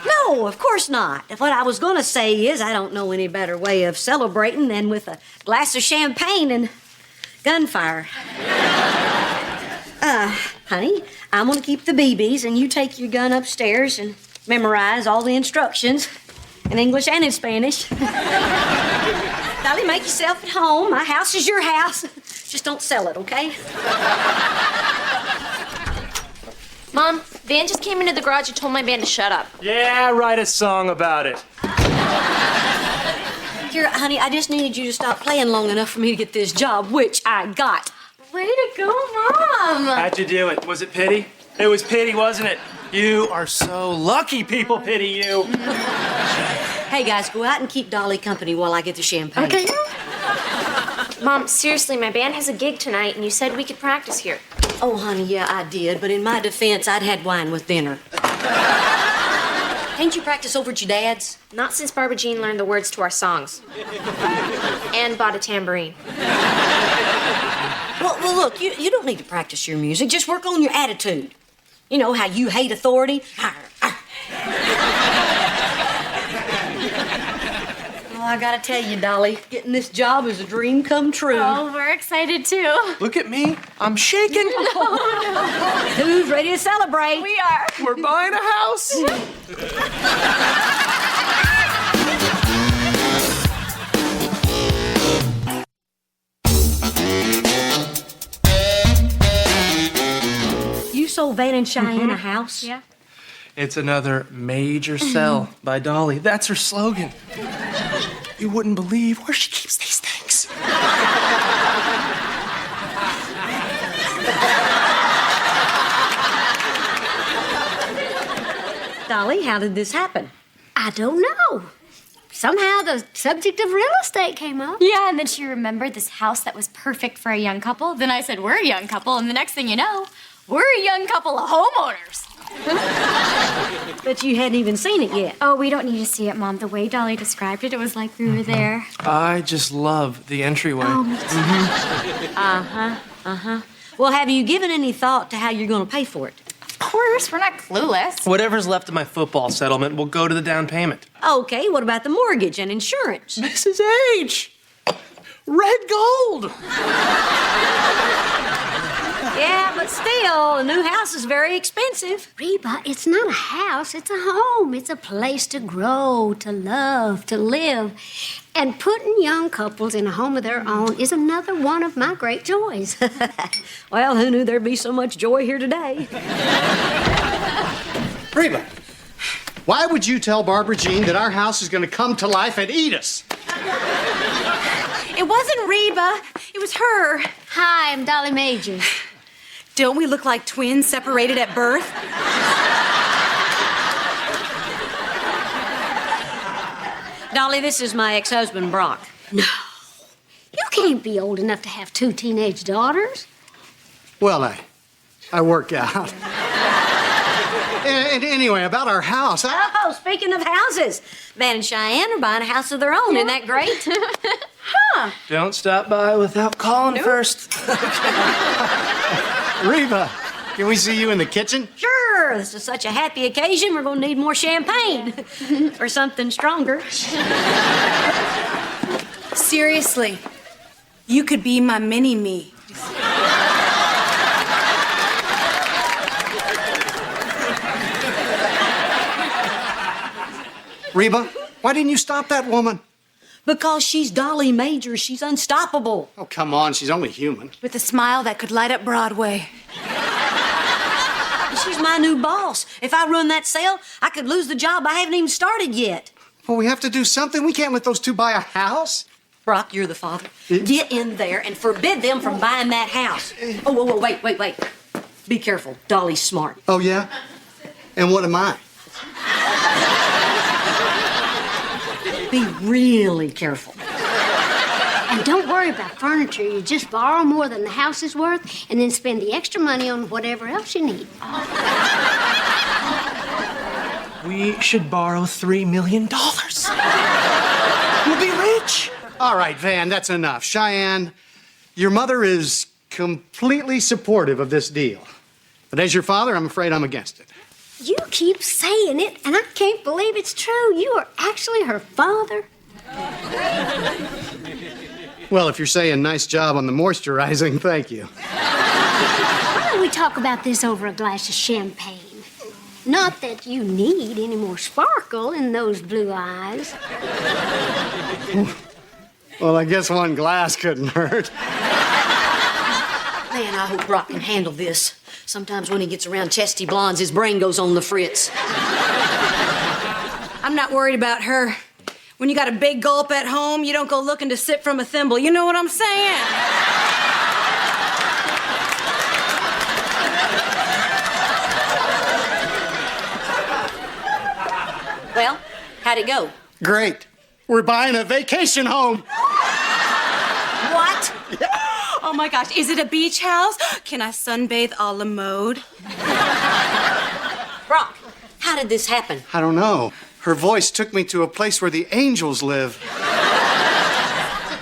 No, of course not. What I was going to say is I don't know any better way of celebrating than with a glass of champagne and gunfire. Honey, I'm going to keep the BBs, and you take your gun upstairs and memorize all the instructions in English and in Spanish. Dolly, make yourself at home. My house is your house. Just don't sell it, okay? Mom, Van just came into the garage and told my band to shut up. Yeah, write a song about it. Here, honey, I just needed you to stop playing long enough for me to get this job, which I got. Way to go, Mom! How'd you do it? Was it pity? It was pity, wasn't it? You are so lucky people pity you. Hey, guys, go out and keep Dolly company while I get the champagne. Okay. Mom, seriously, my band has a gig tonight, and you said we could practice here. Oh, honey, yeah, I did. But in my defense, I'd had wine with dinner. Can't you practice over at your dad's? Not since Barbara Jean learned the words to our songs. And bought a tambourine. Well, look, you don't need to practice your music. Just work on your attitude. You know, how you hate authority. Oh, I gotta tell you, Dolly, getting this job is a dream come true. Oh, we're excited, too. Look at me. I'm shaking. Who's ready to celebrate? We are. We're buying a house. You sold Van and Cheyenne a house? Yeah. It's another major sell by Dolly. That's her slogan. You wouldn't believe where she keeps these things. Dolly, how did this happen? I don't know. Somehow the subject of real estate came up. Yeah, and then she remembered this house that was perfect for a young couple. Then I said, we're a young couple, and the next thing you know, we're a young couple of homeowners. But you hadn't even seen it yet. Oh, we don't need to see it, Mom. The way Dolly described it, it was like we were there. I just love the entryway. Oh, me too. Well, have you given any thought to how you're going to pay for it? Of course, we're not clueless. Whatever's left of my football settlement will go to the down payment. Okay, what about the mortgage and insurance? Mrs. H! Red gold! Yeah, but still, a new house is very expensive. Reba, it's not a house, it's a home. It's a place to grow, to love, to live. And putting young couples in a home of their own is another one of my great joys. Well, who knew there'd be so much joy here today? Reba, why would you tell Barbara Jean that our house is going to come to life and eat us? It wasn't Reba. It was her. Hi, I'm Dolly Majors. Don't we look like twins separated at birth? Dolly, this is my ex-husband, Brock. No, you can't be old enough to have 2 teenage daughters. Well, I work out. And anyway, about our house. Oh, speaking of houses, Van and Cheyenne are buying a house of their own. Isn't that great? Don't stop by without calling first. Reba, can we see you in the kitchen? Sure. sure. This is such a happy occasion. We're going to need more champagne or something stronger. Seriously, you could be my mini-me. Reba, why didn't you stop that woman? Because she's Dolly Major. She's unstoppable. Oh, come on. She's only human. With a smile that could light up Broadway. She's my new boss. If I run that sale, I could lose the job I haven't even started yet. Well, we have to do something. We can't let those two buy a house. Brock, you're the father. Get in there and forbid them from buying that house. Oh, whoa, wait. Be careful. Dolly's smart. Oh, yeah? And what am I? Be really careful. And don't worry about furniture. You just borrow more than the house is worth and then spend the extra money on whatever else you need. We should borrow $3 million. We'll be rich. All right, Van, that's enough. Cheyenne, your mother is completely supportive of this deal. But as your father, I'm afraid I'm against it. You keep saying it, and I can't believe it's true. You are actually her father. Well, if you're saying nice job on the moisturizing, thank you. Why don't we talk about this over a glass of champagne? Not that you need any more sparkle in those blue eyes. Well, I guess one glass couldn't hurt. Man, I hope Brock can handle this. Sometimes when he gets around chesty blondes, his brain goes on the fritz. I'm not worried about her. When you got a big gulp at home, you don't go looking to sip from a thimble. You know what I'm saying? Well, how'd it go? Great. We're buying a vacation home. What? Oh my gosh, is it a beach house? Can I sunbathe a la mode? Brock, how did this happen? I don't know. Her voice took me to a place where the angels live.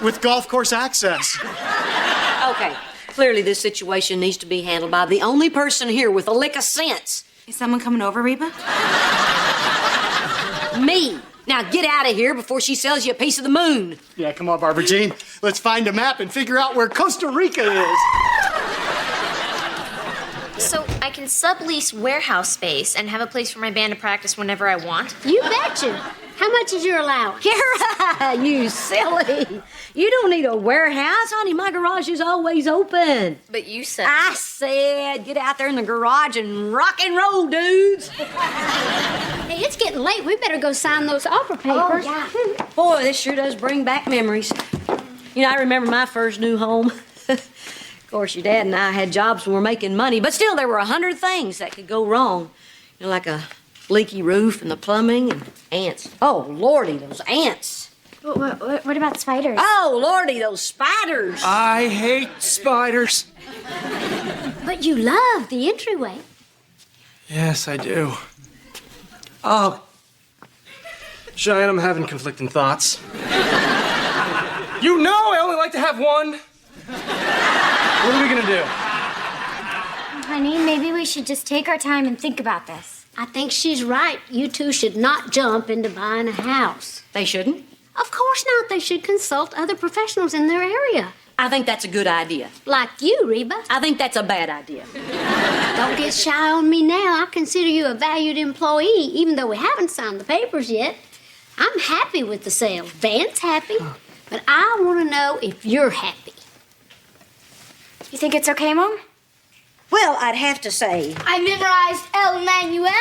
With golf course access. Okay, clearly this situation needs to be handled by the only person here with a lick of sense. Is someone coming over, Reba? Me. Now get out of here before she sells you a piece of the moon. Yeah, come on, Barbara Jean. Let's find a map and figure out where Costa Rica is. So I can sublease warehouse space and have a place for my band to practice whenever I want. You betcha. How much is your allowance? You silly. You don't need a warehouse, honey. My garage is always open. But you said... I said get out there in the garage and rock and roll, dudes. Hey, it's getting late. We better go sign those offer papers. Oh, yeah. Boy, this sure does bring back memories. You know, I remember my first new home. Of course, your dad and I had jobs when we were making money, but still, there were 100 things that could go wrong. You know, like a leaky roof and the plumbing and ants. Oh, Lordy, those ants. What about spiders? Oh, Lordy, those spiders. I hate spiders. But you love the entryway. Yes, I do. Oh. Cheyenne, I'm having conflicting thoughts. You know I only like to have one. What are we gonna do? Honey, maybe we should just take our time and think about this. I think she's right. You two should not jump into buying a house. They shouldn't? Of course not. They should consult other professionals in their area. I think that's a good idea. Like you, Reba. I think that's a bad idea. Don't get shy on me now. I consider you a valued employee, even though we haven't signed the papers yet. I'm happy with the sale. Van's happy. But I want to know if you're happy. You think it's okay, Mom? Well, I'd have to say... I memorized El Manuel.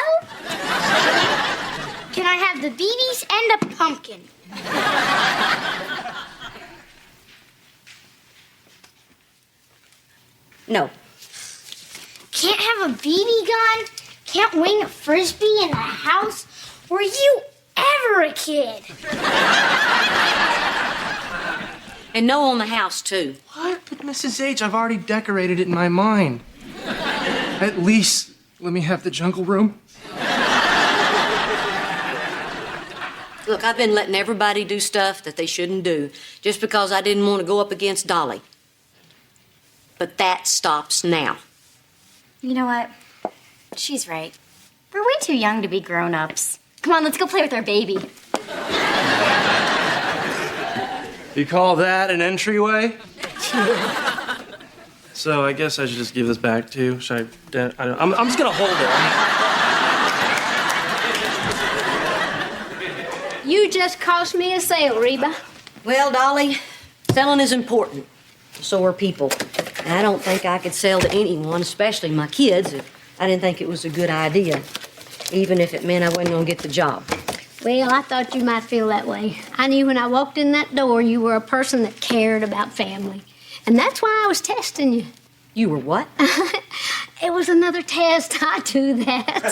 Can I have the beanies and a pumpkin? No. Can't have a BB gun? Can't wing a frisbee in a house? Were you ever a kid? And no on the house, too. What? But Mrs. H, I've already decorated it in my mind. At least let me have the jungle room. Look, I've been letting everybody do stuff that they shouldn't do just because I didn't want to go up against Dolly. But that stops now. You know what? She's right. We're way too young to be grown-ups. Come on, let's go play with our baby. You call that an entryway? So I guess I should just give this back to you. Should I'm just gonna hold it. You just cost me a sale, Reba. Well, Dolly, selling is important. So are people. And I don't think I could sell to anyone, especially my kids, if I didn't think it was a good idea, even if it meant I wasn't gonna get the job. Well, I thought you might feel that way. I knew when I walked in that door you were a person that cared about family. And that's why I was testing you. You were what? It was another test. I do that.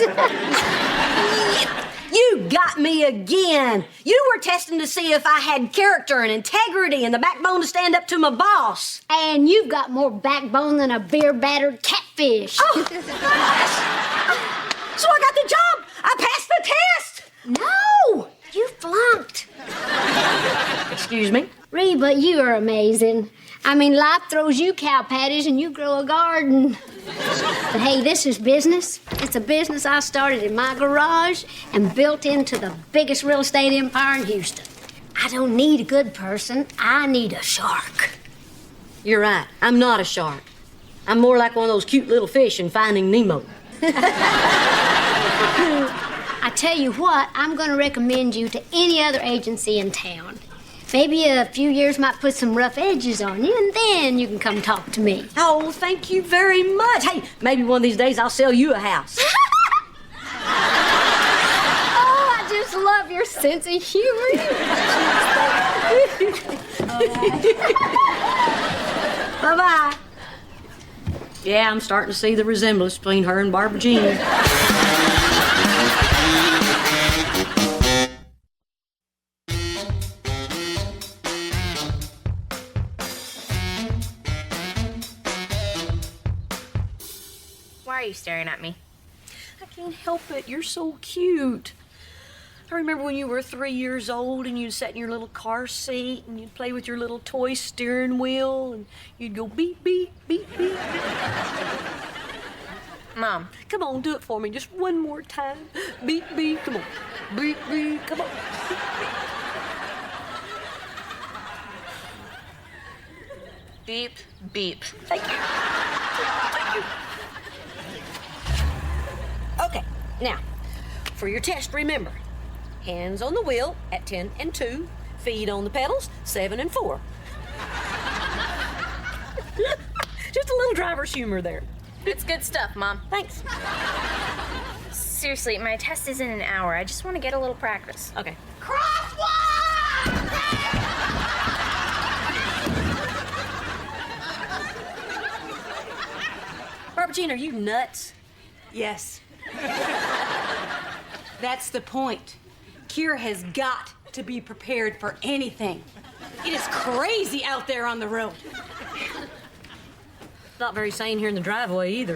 You got me again. You were testing to see if I had character and integrity and the backbone to stand up to my boss. And you've got more backbone than a beer-battered catfish. Oh, so I got the job. I passed the test. No, you flunked. Excuse me? Reba, you are amazing. I mean, life throws you cow patties and you grow a garden. But hey, this is business. It's a business I started in my garage and built into the biggest real estate empire in Houston. I don't need a good person. I need a shark. You're right. I'm not a shark. I'm more like one of those cute little fish in Finding Nemo. I tell you what, I'm going to recommend you to any other agency in town. Maybe a few years might put some rough edges on you, and then you can come talk to me. Oh, thank you very much. Hey, maybe one of these days I'll sell you a house. Oh, I just love your sense of humor. Bye-bye. Yeah, I'm starting to see the resemblance between her and Barbara Jean. Why are you staring at me? I can't help it. You're so cute. I remember when you were 3 years old and you'd sit in your little car seat and you'd play with your little toy steering wheel and you'd go beep, beep, beep, beep. Mom. Come on, do it for me just one more time. Beep, beep, come on. Beep, beep, come on. Beep, beep. Thank you. Thank you. Okay, now, for your test, remember, hands on the wheel at 10 and 2, feet on the pedals, 7 and 4. Just a little driver's humor there. It's good stuff, Mom. Thanks. Seriously, my test is in an hour. I just want to get a little practice. Okay. Barbara Jean, are you nuts? Yes. That's the point. Kira has got to be prepared for anything. It is crazy out there on the road. Not very sane here in the driveway either.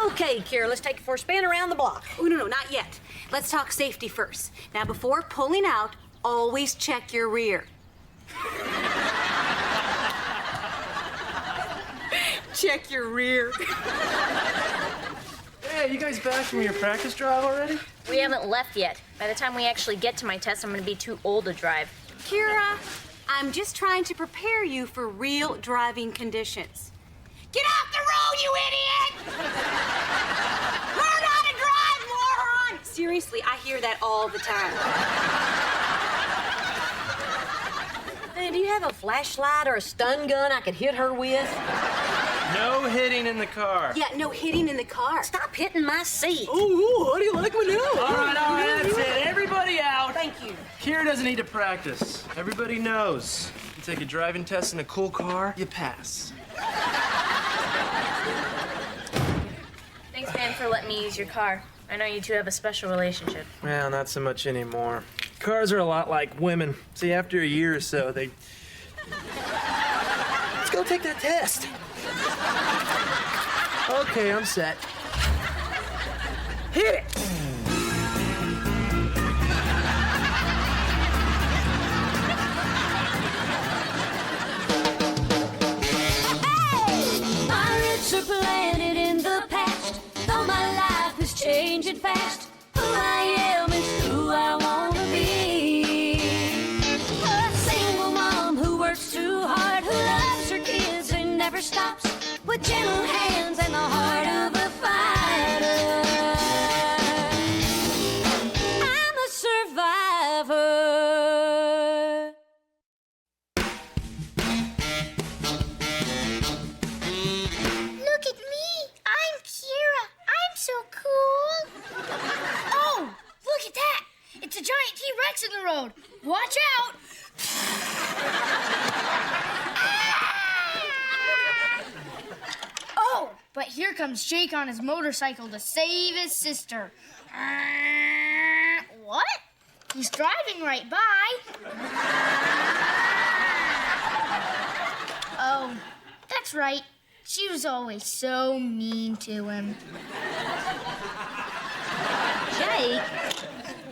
Okay, Kira, let's take it for a spin around the block. Oh, no, not yet. Let's talk safety first. Now, before pulling out, always check your rear. Check your rear. Hey, you guys back from your practice drive already? We haven't left yet. By the time we actually get to my test, I'm going to be too old to drive. Kira, I'm just trying to prepare you for real driving conditions. Get off the road, you idiot! Learn how to drive, moron! Seriously, I hear that all the time. Hey, do you have a flashlight or a stun gun I could hit her with? No hitting in the car. Yeah, no hitting in the car. Stop hitting my seat. Oh, how do you like me now? All right, that's it. Everybody out. Thank you. Kira doesn't need to practice. Everybody knows. You take a driving test in a cool car, you pass. Thanks, man, for letting me use your car. I know you two have a special relationship. Well, not so much anymore. Cars are a lot like women. See, after a year or so, they... Let's go take that test. Okay, I'm set. Hit it! Pirates are planted in the past, though my life has never stops, with gentle hands and the heart of a fighter. I'm a survivor. Look at me. I'm Kira. I'm so cool. Oh, look at that. It's a giant T-Rex in the road. Watch out. Oh, but here comes Jake on his motorcycle to save his sister. What? He's driving right by. Oh, that's right. She was always so mean to him. Jake,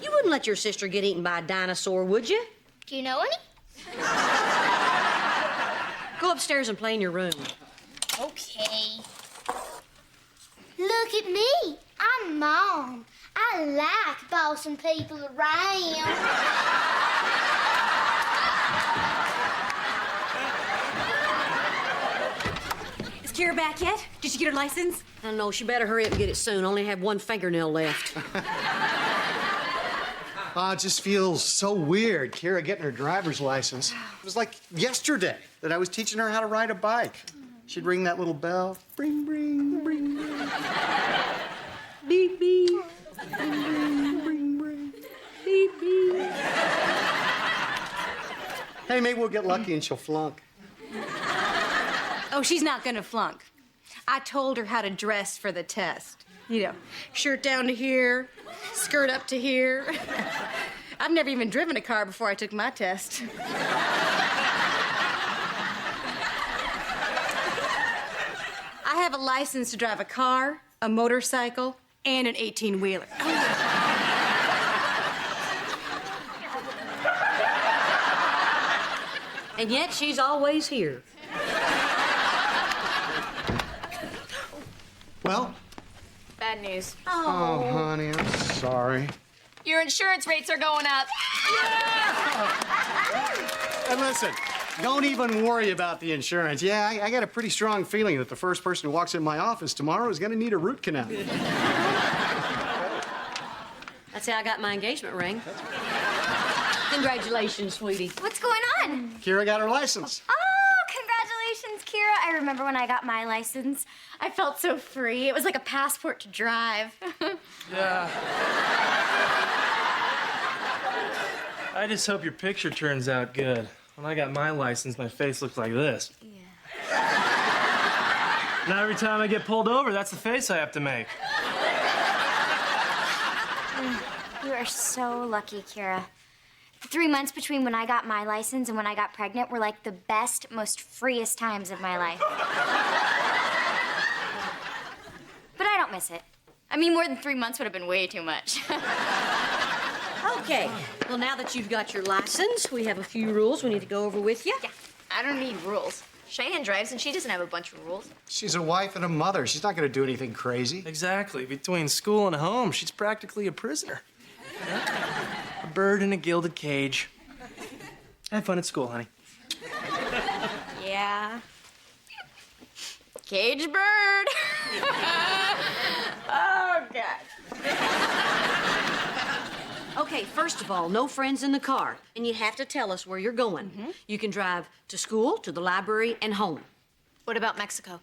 you wouldn't let your sister get eaten by a dinosaur, would you? Do you know any? Go upstairs and play in your room. Okay. Look at me. I'm Mom. I like bossing people around. Is Kira back yet? Did she get her license? I don't know. She better hurry up and get it soon. Only have one fingernail left. Oh, it just feels so weird, Kira getting her driver's license. It was like yesterday that I was teaching her how to ride a bike. She'd ring that little bell. Bring, bring, bring, bring. Beep, beep. Bring, bring, bring, bring. Beep, beep. Hey, maybe we'll get lucky and she'll flunk. Oh, she's not gonna flunk. I told her how to dress for the test. You know, shirt down to here, skirt up to here. I've never even driven a car before I took my test. I have a license to drive a car, a motorcycle, and an 18-wheeler. And yet she's always here. Well? Bad news. Oh, honey, I'm sorry. Your insurance rates are going up. And listen, don't even worry about the insurance. Yeah, I got a pretty strong feeling that the first person who walks in my office tomorrow is going to need a root canal. That's how I got my engagement ring. Congratulations, sweetie. What's going on? Kira got her license. Oh, congratulations, Kira. I remember when I got my license. I felt so free. It was like a passport to drive. Yeah. I just hope your picture turns out good. When I got my license, my face looked like this. Yeah. Now every time I get pulled over, that's the face I have to make. You are so lucky, Kira. The 3 months between when I got my license and when I got pregnant were like the best, most freest times of my life. But I don't miss it. I mean, more than 3 months would have been way too much. Okay. Well, now that you've got your license, we have a few rules we need to go over with you. Yeah, I don't need rules. Cheyenne drives and she doesn't have a bunch of rules. She's a wife and a mother. She's not going to do anything crazy. Exactly. Between school and home, she's practically a prisoner. Yeah? A bird in a gilded cage. Have fun at school, honey. Yeah. Cage bird. Oh, God. Okay, first of all, no friends in the car. And you have to tell us where you're going. Mm-hmm. You can drive to school, to the library, and home. What about Mexico?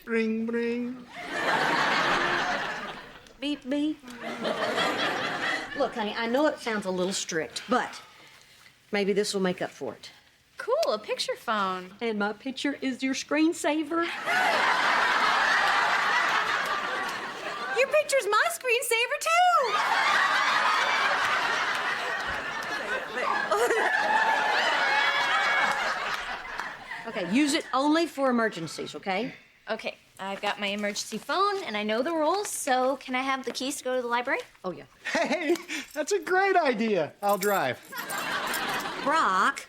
Ring, ring. Beep, beep. Look, honey, I know it sounds a little strict, but maybe this will make up for it. Cool, a picture phone. And my picture is your screensaver. Your picture's my screensaver, too. Okay, use it only for emergencies, okay? Okay, I've got my emergency phone and I know the rules, so can I have the keys to go to the library? Oh, yeah. Hey, that's a great idea. I'll drive. Brock,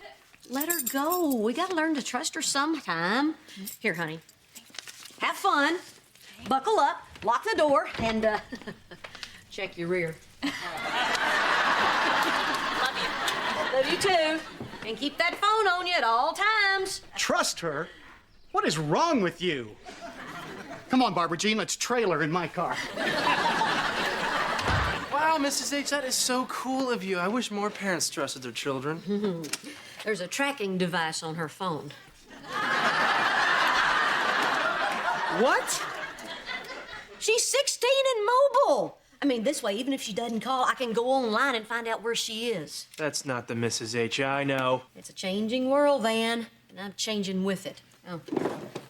let her go. We gotta learn to trust her sometime. Here, honey. Have fun. Buckle up, lock the door, and check your rear. Love you. Love you too. And keep that phone on you at all times. Trust her? What is wrong with you? Come on, Barbara Jean, let's trail her in my car. Wow, Mrs. H, that is so cool of you. I wish more parents trusted their children. There's a tracking device on her phone. What? She's 16 and mobile. I mean, this way, even if she doesn't call, I can go online and find out where she is. That's not the Mrs. H I know. It's a changing world, Van, and I'm changing with it. Oh,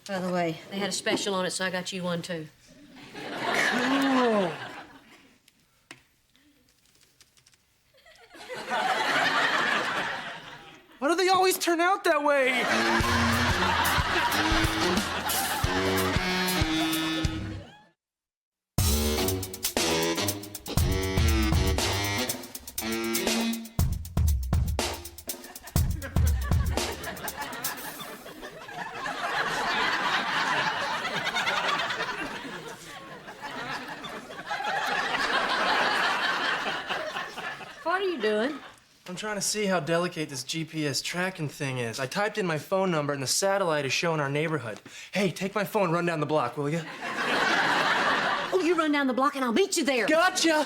by the way, they had a special on it, so I got you one, too. Cool. Why do they always turn out that way? What are you doing? I'm trying to see how delicate this GPS tracking thing is. I typed in my phone number and the satellite is showing our neighborhood. Hey, take my phone, run down the block, will you? Oh, you run down the block and I'll meet you there. Gotcha!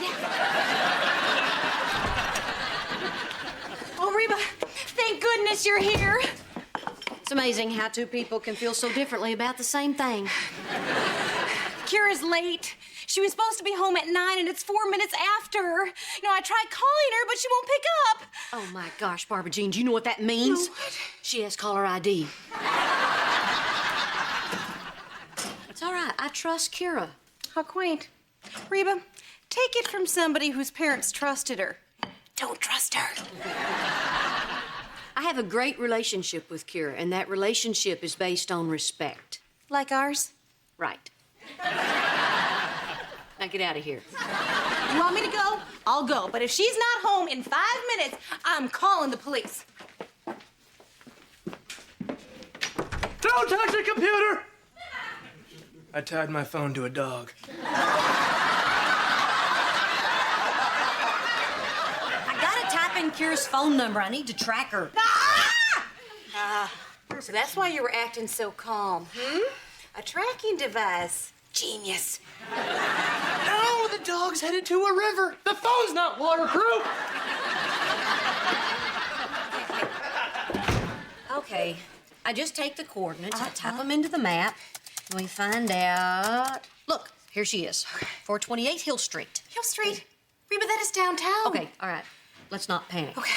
Oh, Reba, thank goodness you're here. It's amazing how two people can feel so differently about the same thing. Kira's late. She was supposed to be home at 9, and it's 4 minutes after. You know, I tried calling her, but she won't pick up. Oh, my gosh, Barbara Jean, do you know what that means? No, what? She has caller ID. It's all right. I trust Kira. How quaint. Reba, take it from somebody whose parents trusted her. Don't trust her. I have a great relationship with Kira, and that relationship is based on respect. Like ours? Right. Now get out of here. You want me to go? I'll go. But if she's not home in 5 minutes, I'm calling the police. Don't touch the computer! I tied my phone to a dog. I gotta type in Kira's phone number. I need to track her. So that's why you were acting so calm, A tracking device. Genius. No, the dog's headed to a river. The phone's not waterproof. Okay, I just take the coordinates, I type them into the map, and we find out. Look, here she is, 428 Hill Street. Hill Street? Reba, that is downtown. Okay, all right, let's not panic. Okay.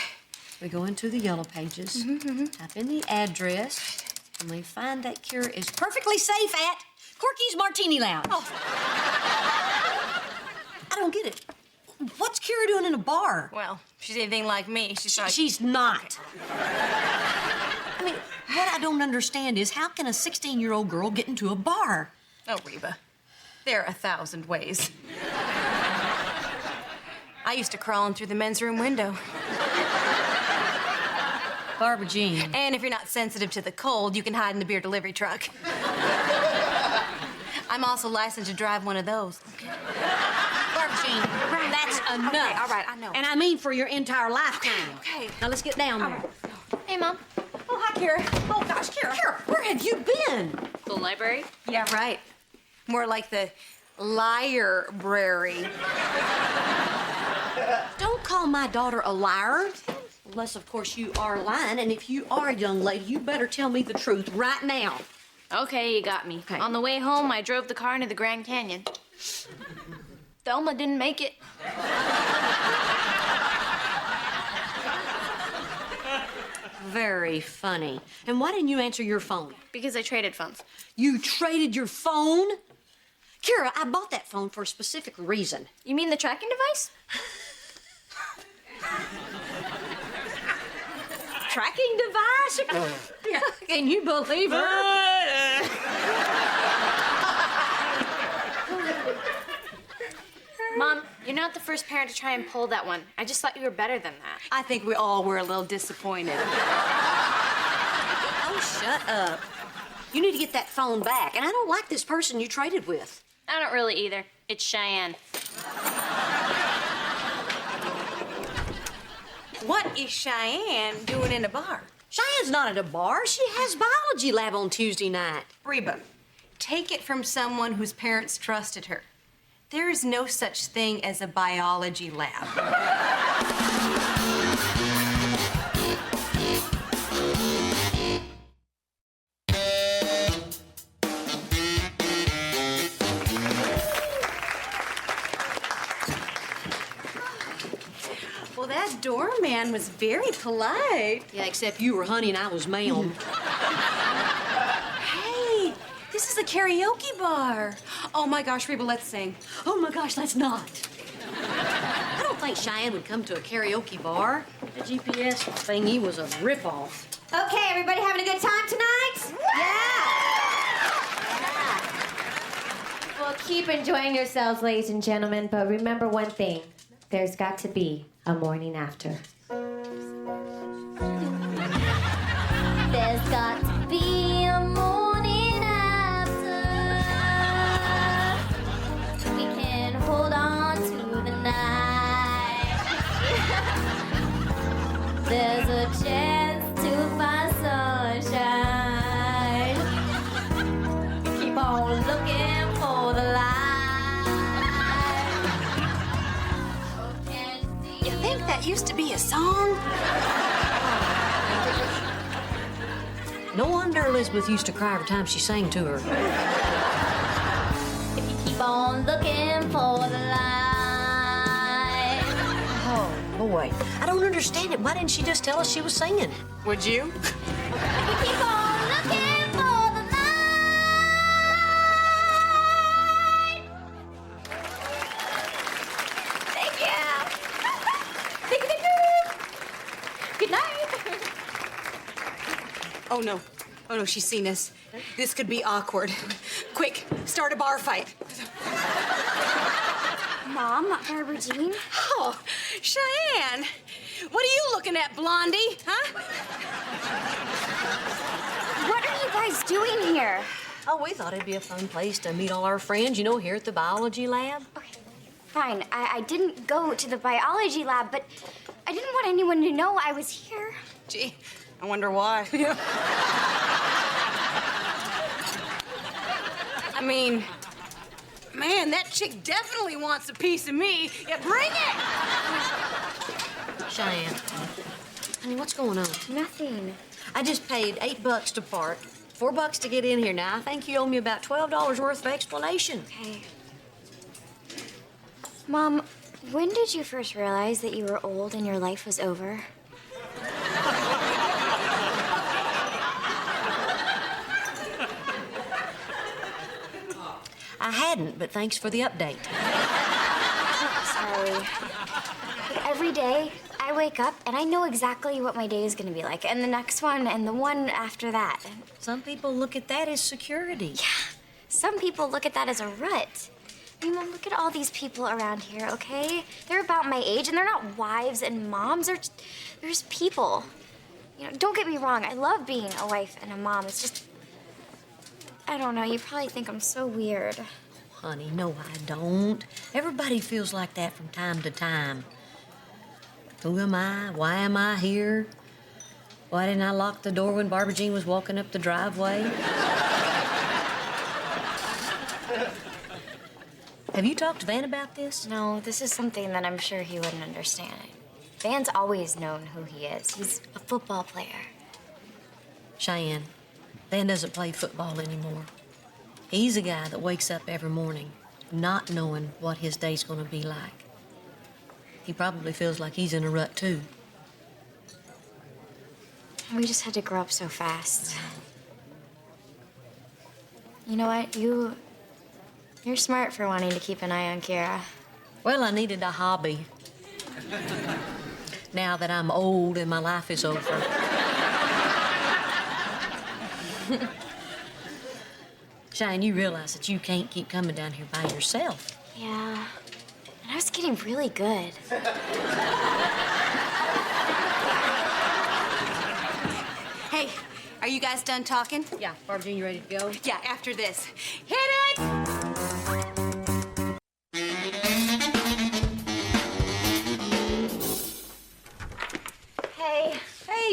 We go into the yellow pages, type in the address, and we find that Kira is perfectly safe at Corky's Martini Lounge. Oh. I don't get it. What's Kira doing in a bar? Well, if she's anything like me, She's not. I mean, what I don't understand is how can a 16-year-old girl get into a bar? Oh, Reba, there are 1,000 ways. I used to crawl in through the men's room window. Barbara Jean. And if you're not sensitive to the cold, you can hide in the beer delivery truck. I'm also licensed to drive one of those. Barbara Jean, that's enough. Okay, all right, I know. And I mean for your entire lifetime. Okay. Now let's get down there. Hey, Mom. Oh, hi, Kira. Oh, gosh, Kira. Kira, where have you been? The library? Yeah, right. More like the liar-brary. Don't call my daughter a liar. Unless, of course, you are lying. And if you are a young lady, you better tell me the truth right now. Okay, you got me. Okay. On the way home, I drove the car into the Grand Canyon. Thelma didn't make it. Very funny. And why didn't you answer your phone? Because I traded phones. You traded your phone? Kira, I bought that phone for a specific reason. You mean the tracking device? Tracking device? Can you believe her? Mom, you're not the first parent to try and pull that one. I just thought you were better than that. I think we all were a little disappointed. Oh, shut up. You need to get that phone back. And I don't like this person you traded with. I don't really either. It's Cheyenne. What is Cheyenne doing in a bar? Cheyenne's not at a bar. She has biology lab on Tuesday night. Reba, take it from someone whose parents trusted her. There is no such thing as a biology lab. Well, that doorman was very polite. Yeah, except you were honey and I was ma'am. Hey, this is a karaoke bar. Oh my gosh, Reba, let's sing. Oh my gosh, let's not. I don't think Cheyenne would come to a karaoke bar. The GPS thingy was a ripoff. Okay, everybody having a good time tonight? Well, keep enjoying yourselves, ladies and gentlemen, but remember one thing. There's got to be a morning after. There's got to be a morning after. We can hold on to the night. There's a chance to find sunshine. Keep on looking for the light. You think that used to be a song? No wonder Elizabeth used to cry every time she sang to her. If you keep on looking for the light. Oh, boy. I don't understand it. Why didn't she just tell us she was singing? Would you? If you keep on looking for the light. Thank you. Thank you, thank you. Good night. Oh no. Oh no, she's seen us. This could be awkward. Quick, start a bar fight. Mom, Barbara Jean? Oh, Cheyenne. What are you looking at, Blondie? Huh? What are you guys doing here? Oh, we thought it'd be a fun place to meet all our friends, you know, here at the biology lab. Okay, fine. I didn't go to the biology lab, but I didn't want anyone to know I was here. Gee, I wonder why. I mean, man, that chick definitely wants a piece of me. Yeah, bring it! Cheyenne, honey, what's going on? Nothing. I just paid $8 to park, $4 to get in here. Now, I think you owe me about $12 worth of explanation. Okay. Mom, when did you first realize that you were old and your life was over? I hadn't, but thanks for the update. Sorry. Every day, I wake up and I know exactly what my day is going to be like, and the next one, and the one after that. Some people look at that as security. Yeah, some people look at that as a rut. I mean, Mom, look at all these people around here, okay? They're about my age, and they're not wives and moms. They're just people. You know, don't get me wrong. I love being a wife and a mom. It's just, I don't know. You probably think I'm so weird. Honey, no, I don't. Everybody feels like that from time to time. Who am I? Why am I here? Why didn't I lock the door when Barbara Jean was walking up the driveway? Have you talked to Van about this? No, this is something that I'm sure he wouldn't understand. Van's always known who he is. He's a football player. Cheyenne, Van doesn't play football anymore. He's a guy that wakes up every morning not knowing what his day's gonna be like. He probably feels like he's in a rut, too. We just had to grow up so fast. You know what? You're smart for wanting to keep an eye on Kira. Well, I needed a hobby. Now that I'm old and my life is over. Cheyenne, you realize that you can't keep coming down here by yourself. Yeah. And I was getting really good. Hey, are you guys done talking? Yeah, Barbara Jean, you ready to go? Yeah, after this. Hit it!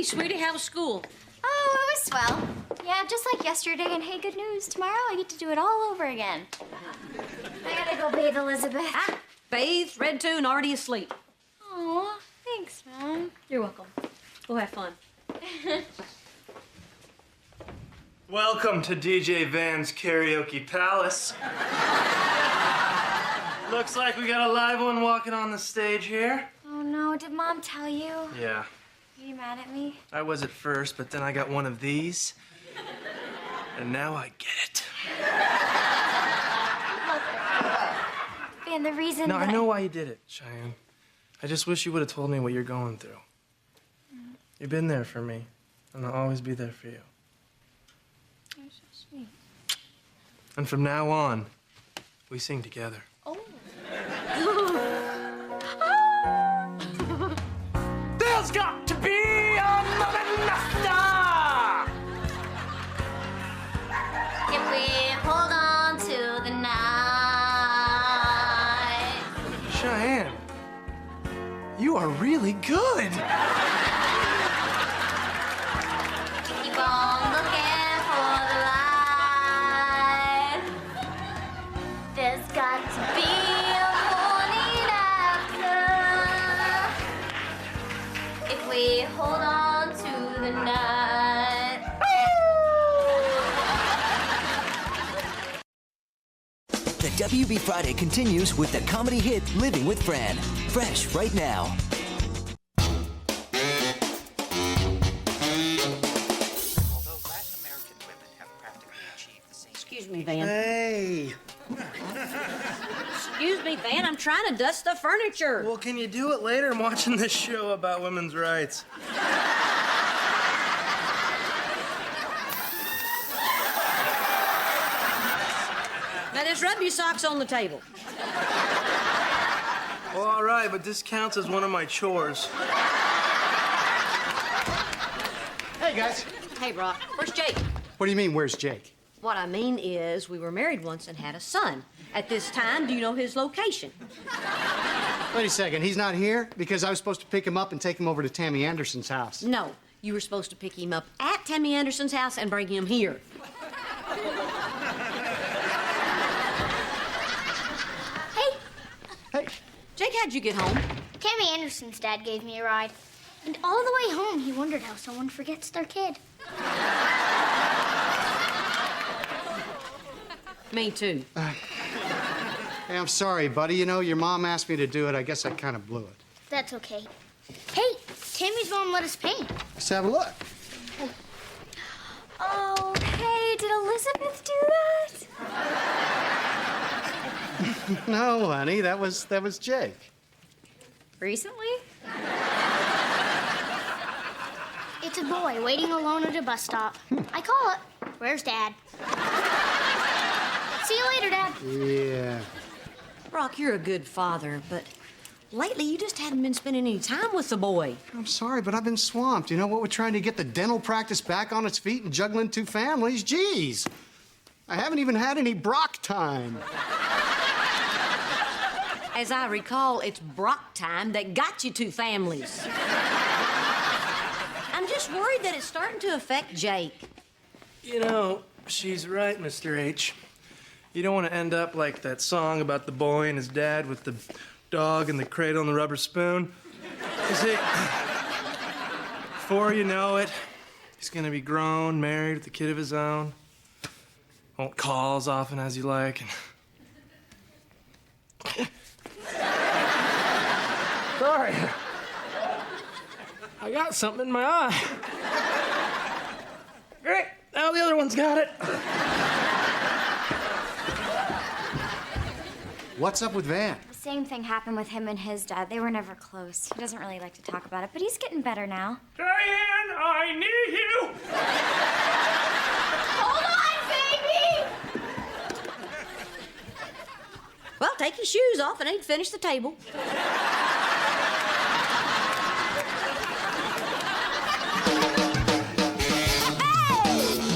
Hey, sweetie, how was school? Oh, it was swell. Yeah, just like yesterday. And hey, good news. Tomorrow I get to do it all over again. I gotta go bathe Elizabeth. Ah, bathed, read to, and already asleep. Aw, thanks, Mom. You're welcome. Go have fun. Welcome to DJ Van's Karaoke Palace. Looks like we got a live one walking on the stage here. Oh no, did Mom tell you? Yeah, Are you mad at me? I was at first, but then I got one of these, and now I get it. Van, the reason No, that I know why you did it, Cheyenne. I just wish you would have told me what you're going through. You've been there for me, and I'll always be there for you. You're so sweet. And from now on, we sing together. Oh. There's got to be another Nasta! If we hold on to the night. Cheyenne, you are really good. Keep on looking for the light. There's got to be a morning after. If we hold on to the night. The WB Friday continues with the comedy hit Living with Fran. Fresh right now. Excuse me, Van. Hey. Excuse me, Van. I'm trying to dust the furniture. Well, can you do it later? I'm watching this show about women's rights. Now, just rub your socks on the table. Well, all right, but this counts as one of my chores. Hey, guys. Hey, Brock. Where's Jake? What do you mean, where's Jake? What I mean is, we were married once and had a son. At this time, do you know his location? Wait a second, he's not here? Because I was supposed to pick him up and take him over to Tammy Anderson's house. No, you were supposed to pick him up at Tammy Anderson's house and bring him here. Hey. Jake, how'd you get home? Tammy Anderson's dad gave me a ride. And all the way home, he wondered how someone forgets their kid. Me too. Hey, I'm sorry, buddy. You know, your mom asked me to do it. I guess I kind of blew it. That's okay. Hey, Tammy's mom let us paint. Let's have a look. Oh, hey, did Elizabeth do that? No, honey, that was Jake. Recently? It's a boy waiting alone at a bus stop. I call it, "Where's Dad?" See you later, Dad. Yeah. Brock, you're a good father, but lately you just hadn't been spending any time with the boy. I'm sorry, but I've been swamped. You know what? We're trying to get the dental practice back on its feet and juggling 2 families. Jeez. I haven't even had any Brock time. As I recall, it's Brock time that got you 2 families. I'm just worried that it's starting to affect Jake. You know, she's right, Mr. H. You don't want to end up like that song about the boy and his dad with the dog and the cradle and the rubber spoon. You see, before you know it, he's gonna be grown, married with a kid of his own. Won't call as often as you like. Sorry. I got something in my eye. Great, now the other one's got it. What's up with Van? The same thing happened with him and his dad. They were never close. He doesn't really like to talk about it, but he's getting better now. Diane, I need you! Hold on, baby! Well, take your shoes off and ain't finished the table.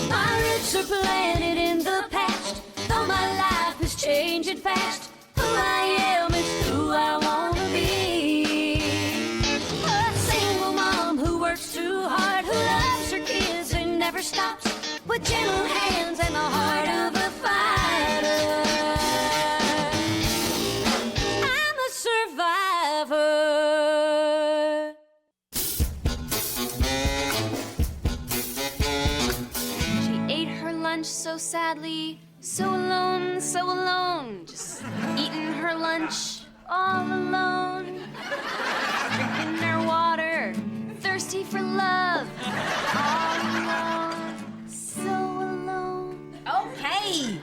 My roots are planted in the past, though my life is changing fast. Who I am is who I wanna be. A single mom who works too hard never stops. With gentle hands and the heart of a fighter. I'm a survivor. She ate her lunch so sadly, so alone, just eating her lunch all alone. Drinking her water, thirsty for love, all alone, so alone. Okay.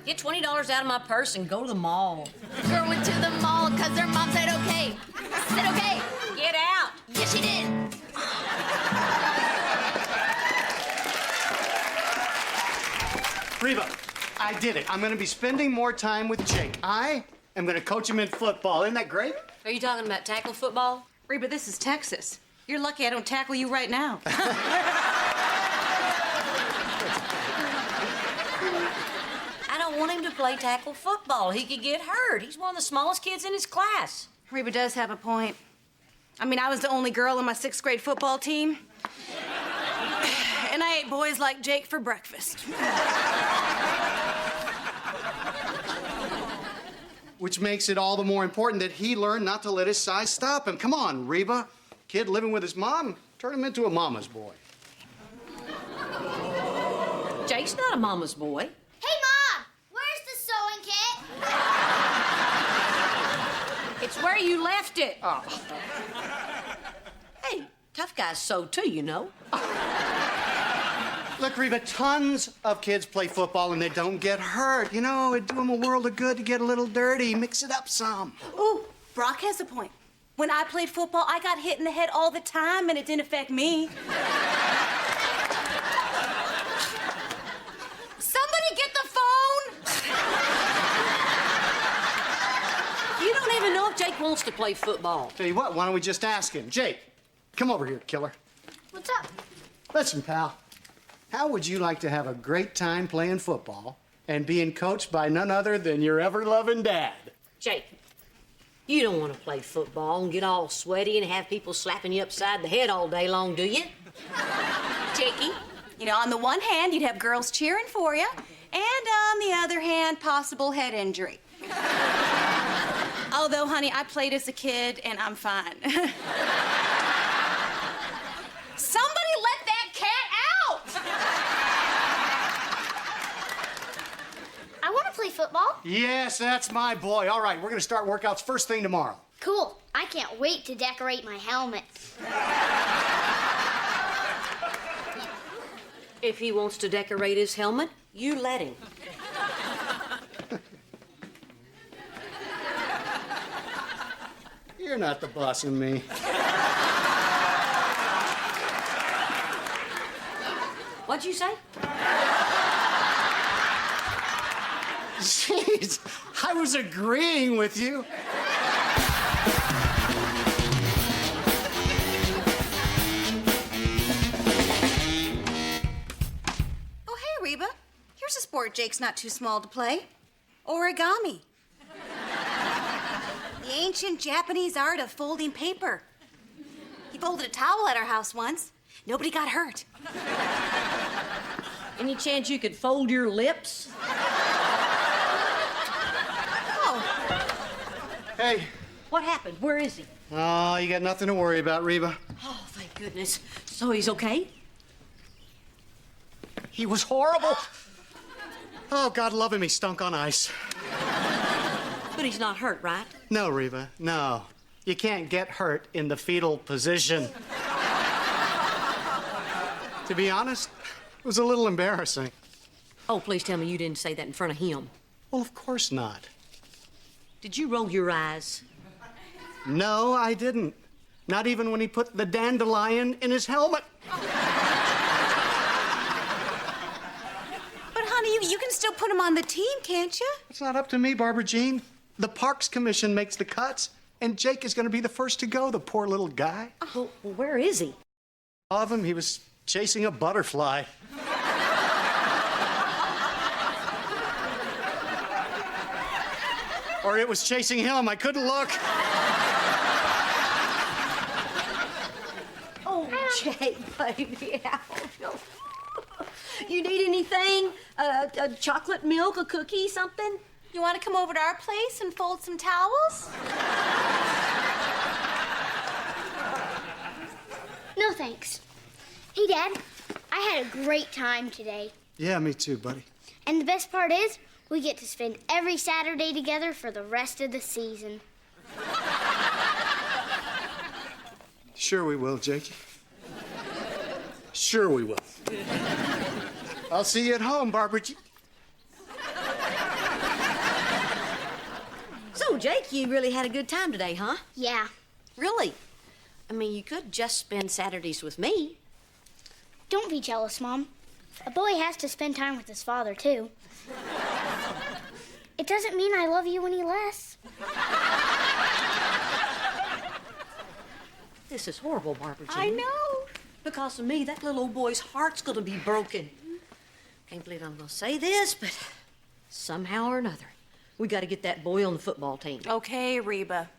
Get $20 out of my purse and go to the mall. Girl went to the mall because her mom said okay. Said okay. Get out. Yes, she did. Reba, I did it. I'm going to be spending more time with Jake. I am going to coach him in football. Isn't that great? Are you talking about tackle football? Reba, this is Texas. You're lucky I don't tackle you right now. I don't want him to play tackle football. He could get hurt. He's one of the smallest kids in his class. Reba does have a point. I mean, I was the only girl on my 6th grade football team. And I ate boys like Jake for breakfast. Which makes it all the more important that he learn not to let his size stop him. Come on, Reba. Kid living with his mom, turn him into a mama's boy. Jake's not a mama's boy. Hey, Mom! Where's the sewing kit? It's where you left it. Oh. Hey, tough guys sew too, you know. Look, Reba, tons of kids play football and they don't get hurt. You know, it'd do them a world of good to get a little dirty, mix it up some. Ooh, Brock has a point. When I played football, I got hit in the head all the time, and it didn't affect me. Somebody get the phone! You don't even know if Jake wants to play football. Tell you what, why don't we just ask him? Jake, come over here, killer. What's up? Listen, pal, how would you like to have a great time playing football and being coached by none other than your ever-loving dad? Jake, you don't want to play football and get all sweaty and have people slapping you upside the head all day long, do you? Jakey, you know, on the one hand, you'd have girls cheering for you, and on the other hand, possible head injury. Although, honey, I played as a kid, and I'm fine. Somebody let that cat out! I want to play football. Yes, that's my boy. All right, we're going to start workouts first thing tomorrow. Cool. I can't wait to decorate my helmet. If he wants to decorate his helmet, you let him. You're not the boss of me. What'd you say? Jeez, I was agreeing with you. Oh, hey, Reba. Here's a sport Jake's not too small to play. Origami. The ancient Japanese art of folding paper. He folded a towel at our house once. Nobody got hurt. Any chance you could fold your lips? Oh, Hey. What happened? Where is he? Oh, you got nothing to worry about, Reba. Oh, thank goodness. So he's okay? He was horrible. Oh, God love him, he stunk on ice. But he's not hurt, right? No, Reba, no. You can't get hurt in the fetal position. To be honest, it was a little embarrassing. Oh, please tell me you didn't say that in front of him. Well, of course not. Did you roll your eyes? No, I didn't. Not even when he put the dandelion in his helmet. but honey, you can still put him on the team, can't you? It's not up to me, Barbara Jean. The Parks Commission makes the cuts, and Jake is going to be the first to go, the poor little guy. Oh, well, where is he? Of him, he was chasing a butterfly. Or it was chasing him. I couldn't look. Oh, Jake, baby. Ouch. You need anything? Chocolate milk, a cookie, something? You want to come over to our place and fold some towels? No, thanks. Hey, Dad, I had a great time today. Yeah, me too, buddy. And the best part is, we get to spend every Saturday together for the rest of the season. Sure we will, Jakey. Sure we will. I'll see you at home, Barbara Jean. So, Jake, you really had a good time today, huh? Yeah. Really? I mean, you could just spend Saturdays with me. Don't be jealous, Mom. A boy has to spend time with his father, too. It doesn't mean I love you any less. This is horrible, Barbara Jean. I know. Because of me, that little old boy's heart's gonna be broken. Can't believe I'm gonna say this, but somehow or another, we gotta get that boy on the football team. Okay, Reba.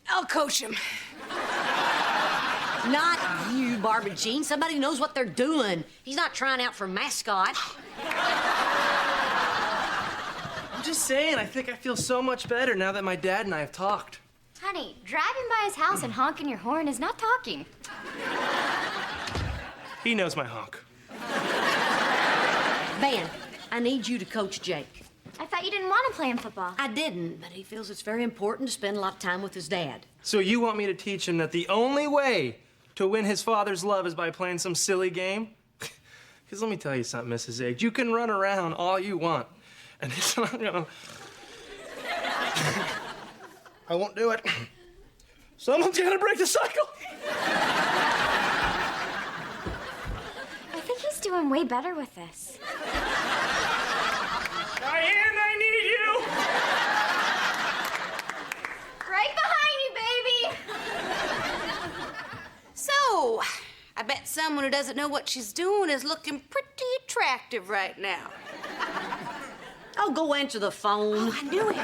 I'll coach him. Not you, Barbara Jean. Somebody knows what they're doing. He's not trying out for mascot. I'm just saying, I think I feel so much better now that my dad and I have talked. Honey, driving by his house and honking your horn is not talking. He knows my honk. Van, I need you to coach Jake. I thought you didn't want to play in football. I didn't, but he feels it's very important to spend a lot of time with his dad. So you want me to teach him that the only way to win his father's love is by playing some silly game? Because let me tell you something, Mrs. H. You can run around all you want, and it's not gonna... I won't do it. Someone's gotta break the cycle. I think he's doing way better with this. Diane, I need you! Right behind you, baby. So, I bet someone who doesn't know what she's doing is looking pretty attractive right now. Oh, go answer the phone. Oh, I knew it.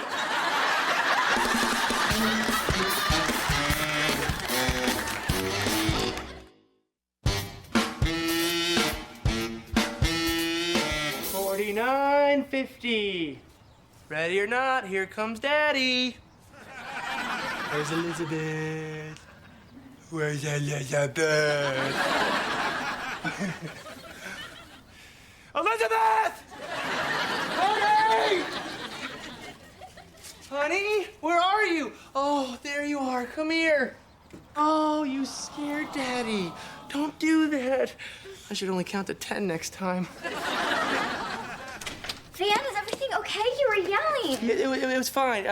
$49.50. Ready or not, here comes Daddy. Where's Elizabeth? Where's Elizabeth? Elizabeth! Honey! Honey, where are you? Oh, there you are. Come here. Oh, you scared Daddy. Don't do that. I should only count to 10 next time. Van, is everything okay? You were yelling. It was fine.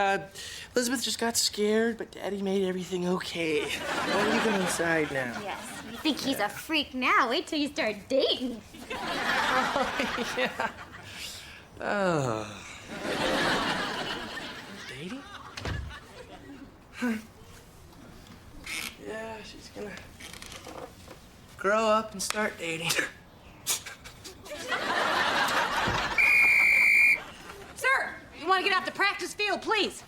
Elizabeth just got scared, but Daddy made everything okay. Why don't you go inside now? Yes. You think he's a freak now. Wait till you start dating. Oh, yeah. Oh. Dating? Yeah, she's gonna grow up and start dating. Sir, you want to get out the practice field, please?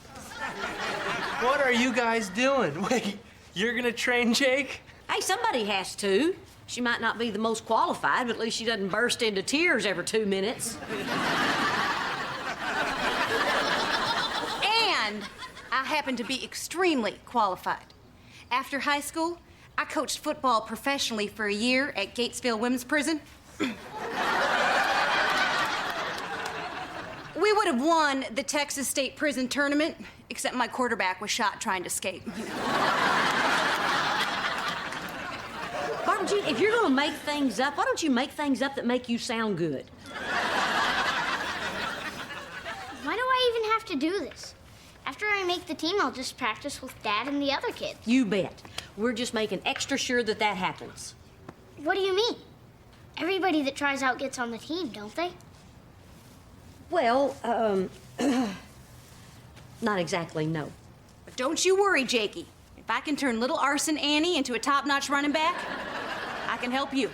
What are you guys doing? Wait, you're gonna train Jake? Hey, somebody has to. She might not be the most qualified, but at least she doesn't burst into tears every 2 minutes. And I happen to be extremely qualified. After high school, I coached football professionally for a year at Gatesville Women's Prison. We would have won the Texas State Prison Tournament, except my quarterback was shot trying to escape. Barbara Jean, if you're gonna make things up, why don't you make things up that make you sound good? Why do I even have to do this? After I make the team, I'll just practice with Dad and the other kids. You bet. We're just making extra sure that that happens. What do you mean? Everybody that tries out gets on the team, don't they? Well, not exactly, no. But don't you worry, Jakey. If I can turn little Arson Annie into a top-notch running back, I can help you.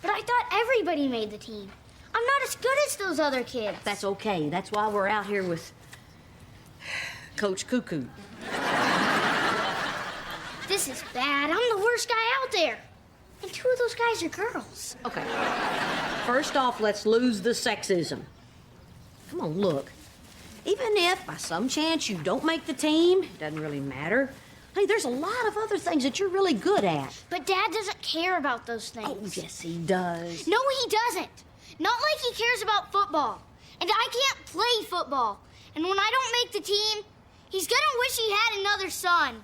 But I thought everybody made the team. I'm not as good as those other kids. That's okay. That's why we're out here with Coach Cuckoo. This is bad. I'm the worst guy out there. And 2 of those guys are girls. Okay. First off, let's lose the sexism. Come on, look. Even if by some chance you don't make the team, it doesn't really matter. Hey, there's a lot of other things that you're really good at. But Dad doesn't care about those things. Oh, yes, he does. No, he doesn't. Not like he cares about football. And I can't play football. And when I don't make the team, he's gonna wish he had another son.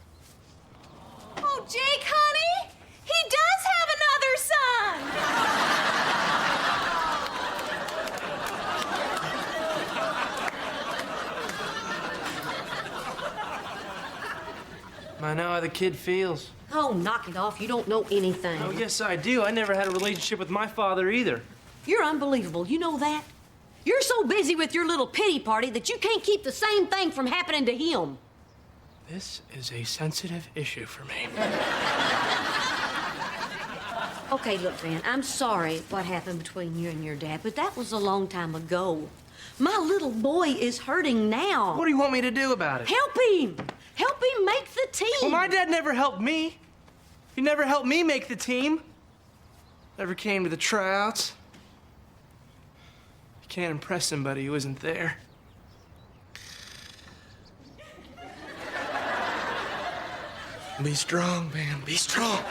Oh, Jake, honey, he does have another son. I know how the kid feels. Oh, knock it off. You don't know anything. Oh, yes, I do. I never had a relationship with my father either. You're unbelievable. You know that? You're so busy with your little pity party that you can't keep the same thing from happening to him. This is a sensitive issue for me. Okay, look, Van, I'm sorry what happened between you and your dad, but that was a long time ago. My little boy is hurting now. What do you want me to do about it? Help him! Help him make the team! Well, my dad never helped me. He never helped me make the team. Never came to the tryouts. You can't impress somebody who isn't there. Be strong, man. Be strong.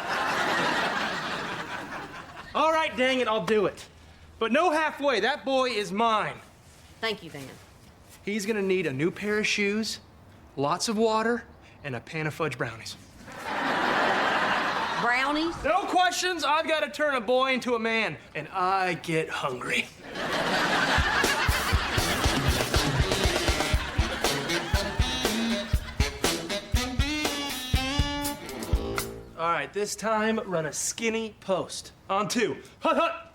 All right, dang it, I'll do it. But no halfway. That boy is mine. Thank you, Van. He's gonna need a new pair of shoes, lots of water, and a pan of fudge brownies. Brownies? No questions. I've got to turn a boy into a man, and I get hungry. All right, this time run a skinny post. On 2. Hut, hut.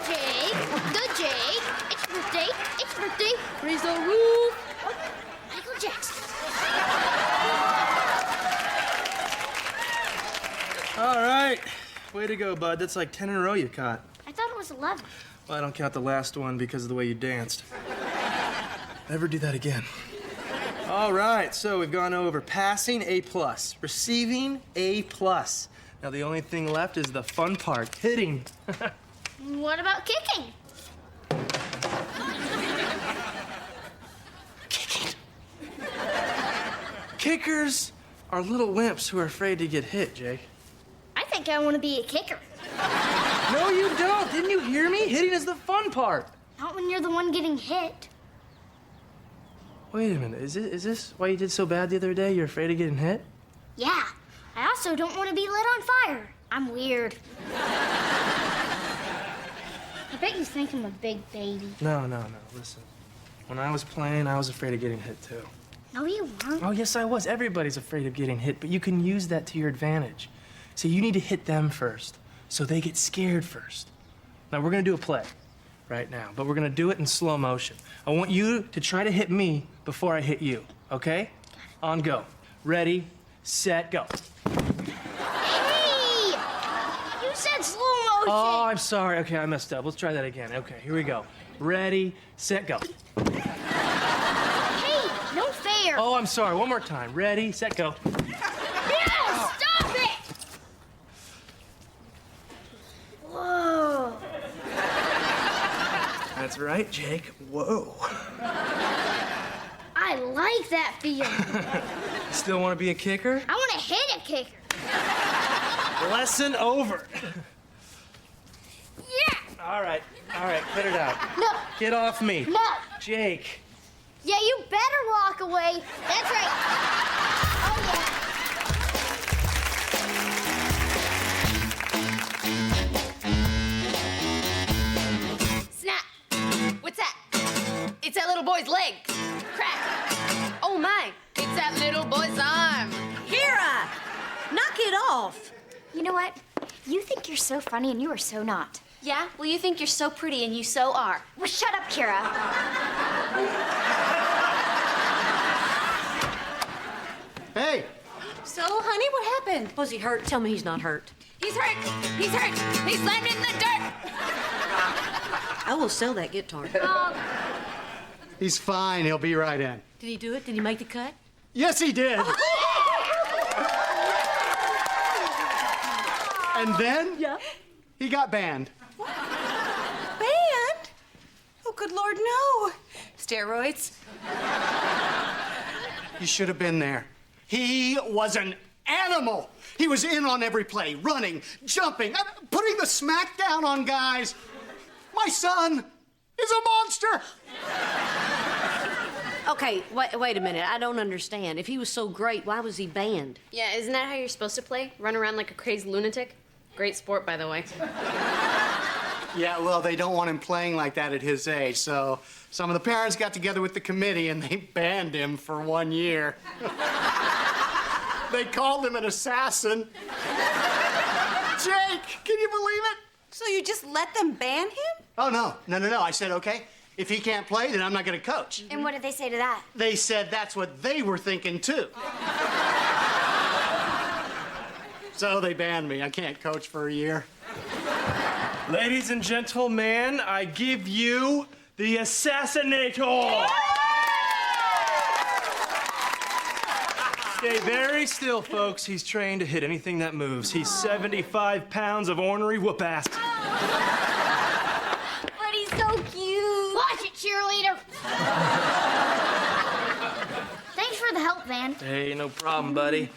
Good Jake. Good Jake. It's birthday. It's birthday. Raise the roof. Michael Jackson. All right. Way to go, bud. That's like 10 in a row you caught. I thought it was 11. Well, I don't count the last one because of the way you danced. Never do that again. All right, so we've gone over passing, A+, receiving, A+. Now the only thing left is the fun part, hitting. What about kicking? Kickers are little wimps who are afraid to get hit, Jake. I think I want to be a kicker. No, you don't. Didn't you hear me? Hitting is the fun part. Not when you're the one getting hit. Wait a minute. Is this why you did so bad the other day? You're afraid of getting hit? Yeah. I also don't want to be lit on fire. I'm weird. I bet you think I'm a big baby. No. Listen. When I was playing, I was afraid of getting hit, too. No, you weren't. Oh, yes, I was. Everybody's afraid of getting hit, but you can use that to your advantage. See, you need to hit them first, so they get scared first. Now, we're gonna do a play right now, but we're gonna do it in slow motion. I want you to try to hit me before I hit you, okay? On go. Ready, set, go. Hey! You said slow motion. Oh, I'm sorry. Okay, I messed up. Let's try that again. Okay, here we go. Ready, set, go. Hey, no fair. Oh, I'm sorry. One more time. Ready, set, go. Yeah, stop it! Whoa. That's right, Jake. Whoa. I like that feeling. Still want to be a kicker? I want to hit a kicker. Lesson over. Yeah. All right, cut it out. No. Get off me. No. Jake. Yeah, you better walk away. That's right. Oh, yeah. Snap. What's that? It's that little boy's leg. Crack. Oh, my. It's that little boy's arm. Kira! Knock it off. You know what? You think you're so funny and you are so not. Yeah? Well, you think you're so pretty and you so are. Well, shut up, Kira. Hey, So, honey, what happened? Was he hurt? Tell me he's not hurt. He's hurt. He's hurt. He's landed in the dirt. I will sell that guitar. he's fine. He'll be right in. Did he do it? Did he make the cut? Yes, he did. And then he got banned. Banned? Oh, good Lord, no. Steroids? You should have been there. He was an animal. He was in on every play, running, jumping, putting the smack down on guys. My son is a monster. Okay, wait a minute. I don't understand. If he was so great, why was he banned? Yeah, isn't that how you're supposed to play? Run around like a crazy lunatic? Great sport, by the way. Yeah, well, they don't want him playing like that at his age, so some of the parents got together with the committee and they banned him for 1 year. They called him an assassin. Jake, can you believe it? So you just let them ban him? Oh, no. I said, okay, if he can't play, then I'm not going to coach. And what did they say to that? They said that's what they were thinking, too. So they banned me. I can't coach for a year. Ladies and gentlemen, I give you the Assassinator! Stay very still, folks. He's trained to hit anything that moves. He's 75 pounds of ornery whoop-ass. But he's so cute. Watch it, cheerleader. Thanks for the help, Van. Hey, no problem, buddy.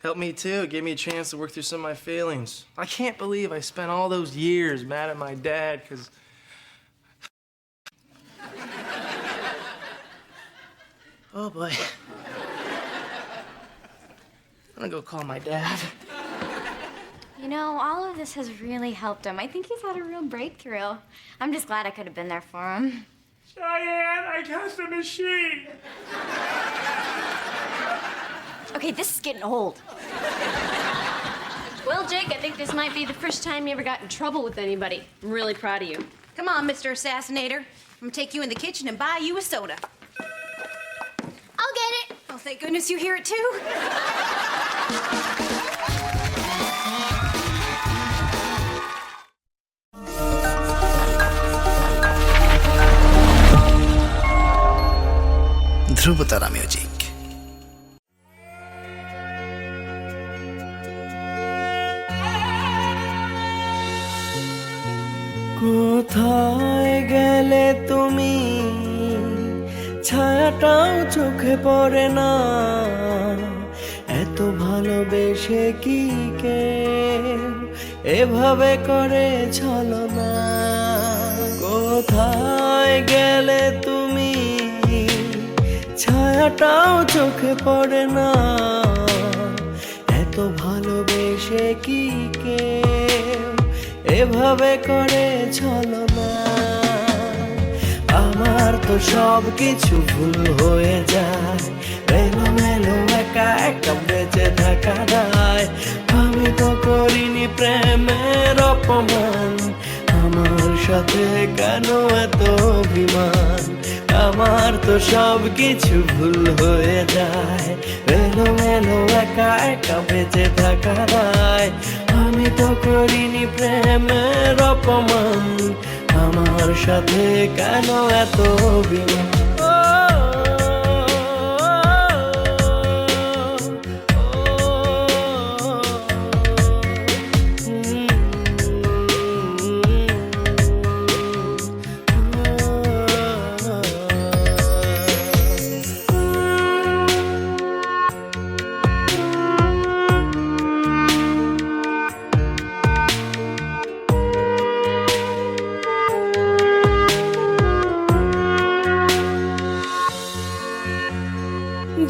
Help me too. It gave me a chance to work through some of my feelings. I can't believe I spent all those years mad at my dad because... Oh, boy. I'm gonna go call my dad. You know, all of this has really helped him. I think he's had a real breakthrough. I'm just glad I could have been there for him. Cheyenne, I touched the machine. Okay, this is getting old. Well, Jake, I think this might be the first time you ever got in trouble with anybody. I'm really proud of you. Come on, Mr. Assassinator. I'm gonna take you in the kitchen and buy you a soda. I'll get it. Oh, thank goodness you hear it too. Dhrubatara music. কোথায় গেলে তুমি, ছায়াটাও চোখে পড়ে না, এত ভালোবেসে কি কেউ এভাবে করে ছলনা। কোথায় গেলে তুমি, ছায়াটাও চোখে পড়ে না, এত ভালোবেসে কি কেউ এভাবে করে ছলনা। আমার তো সব কিছু ভুল হয়ে যায়, এলোমেলো একা একা বেঁচে থাকা দায়। আমি তো করিনি প্রেমের অপমান, আমার সাথে কেন এত অভিমান। আমার তো সব কিছু ভুল হয়ে যায়, এলোমেলো একা একা বেঁচে থাকা দায়। আমি তো করিনি প্রেমের অপমান, আমার সাথে কেন এত অভিমান।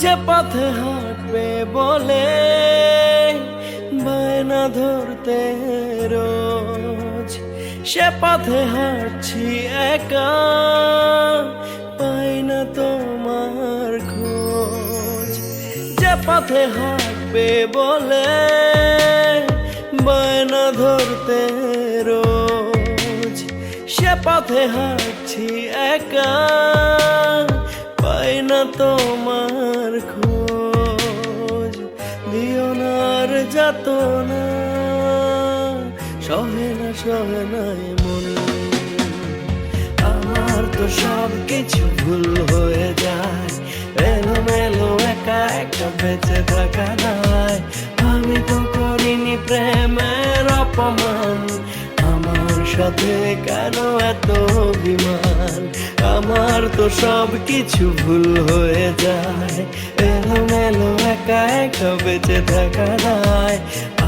যে পথে হাঁটবে বলে বায়না ধরতে রোজ, সে পথে হাঁটছি একা, পাই না তোমার খোঁজ। যে পথে হাঁটবে বলে বায়না ধরতে রোজ, সে পথে হাঁটছি একা, পাই না তোমার খোঁজ। দিও না আর যাতনা, সহে না মন। আমার তো সব কিছু ভুল হয়ে যায়, এলোমেলো একা একা একা বেঁচে থাকা দায়। আমি তো করিনি প্রেমের অপমান, আমার সাথে কেন এত অভিমান? আমার তো সব কিছু ভুল হয়ে যায়, এলোমেলো একা একা বেঁচে থাকা দায়।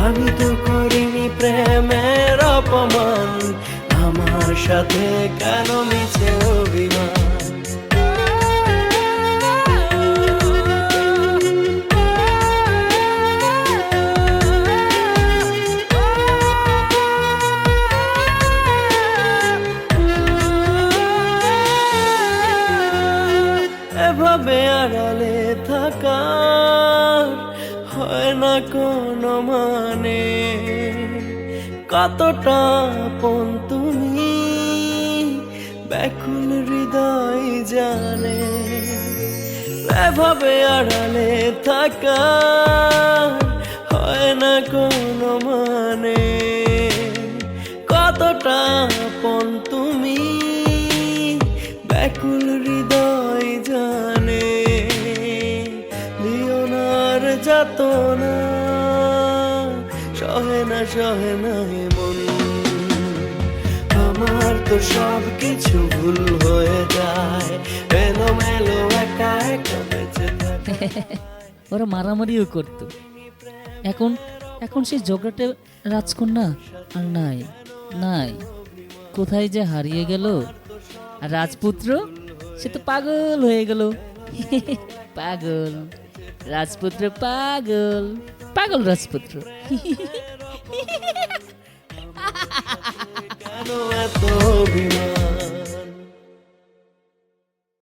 আমি তো করিনি প্রেমের অপমান, আমার সাথে কেন মিছে অভিমান? এভাবে আড়ালে থাকার হয় না কোনো মানে, কতটা আপন তুমি ব্যাকুল হৃদয় জানে। এভাবে আড়ালে থাকার হয় না কোনো মানে, কতটা আপন তুমি ব্যাকুল হৃদয় জানে। লিওনার যাতনা সহে না মন, আমার তো সব কিছু ভুল হয়ে যায়, এলোমেলো একা একা বেঁচে থাকা। ওরা মারামারিও করতো। এখন এখন সেই ঝগড়াটে রাজকন্যা আর নাই নাই, কোথায় যে হারিয়ে গেল। আর রাজপুত্র সে তো পাগল হয়ে গেল। পাগল রাজপুত্র, পাগল পাগল রাজপুত্র। কেন এত অভিমান?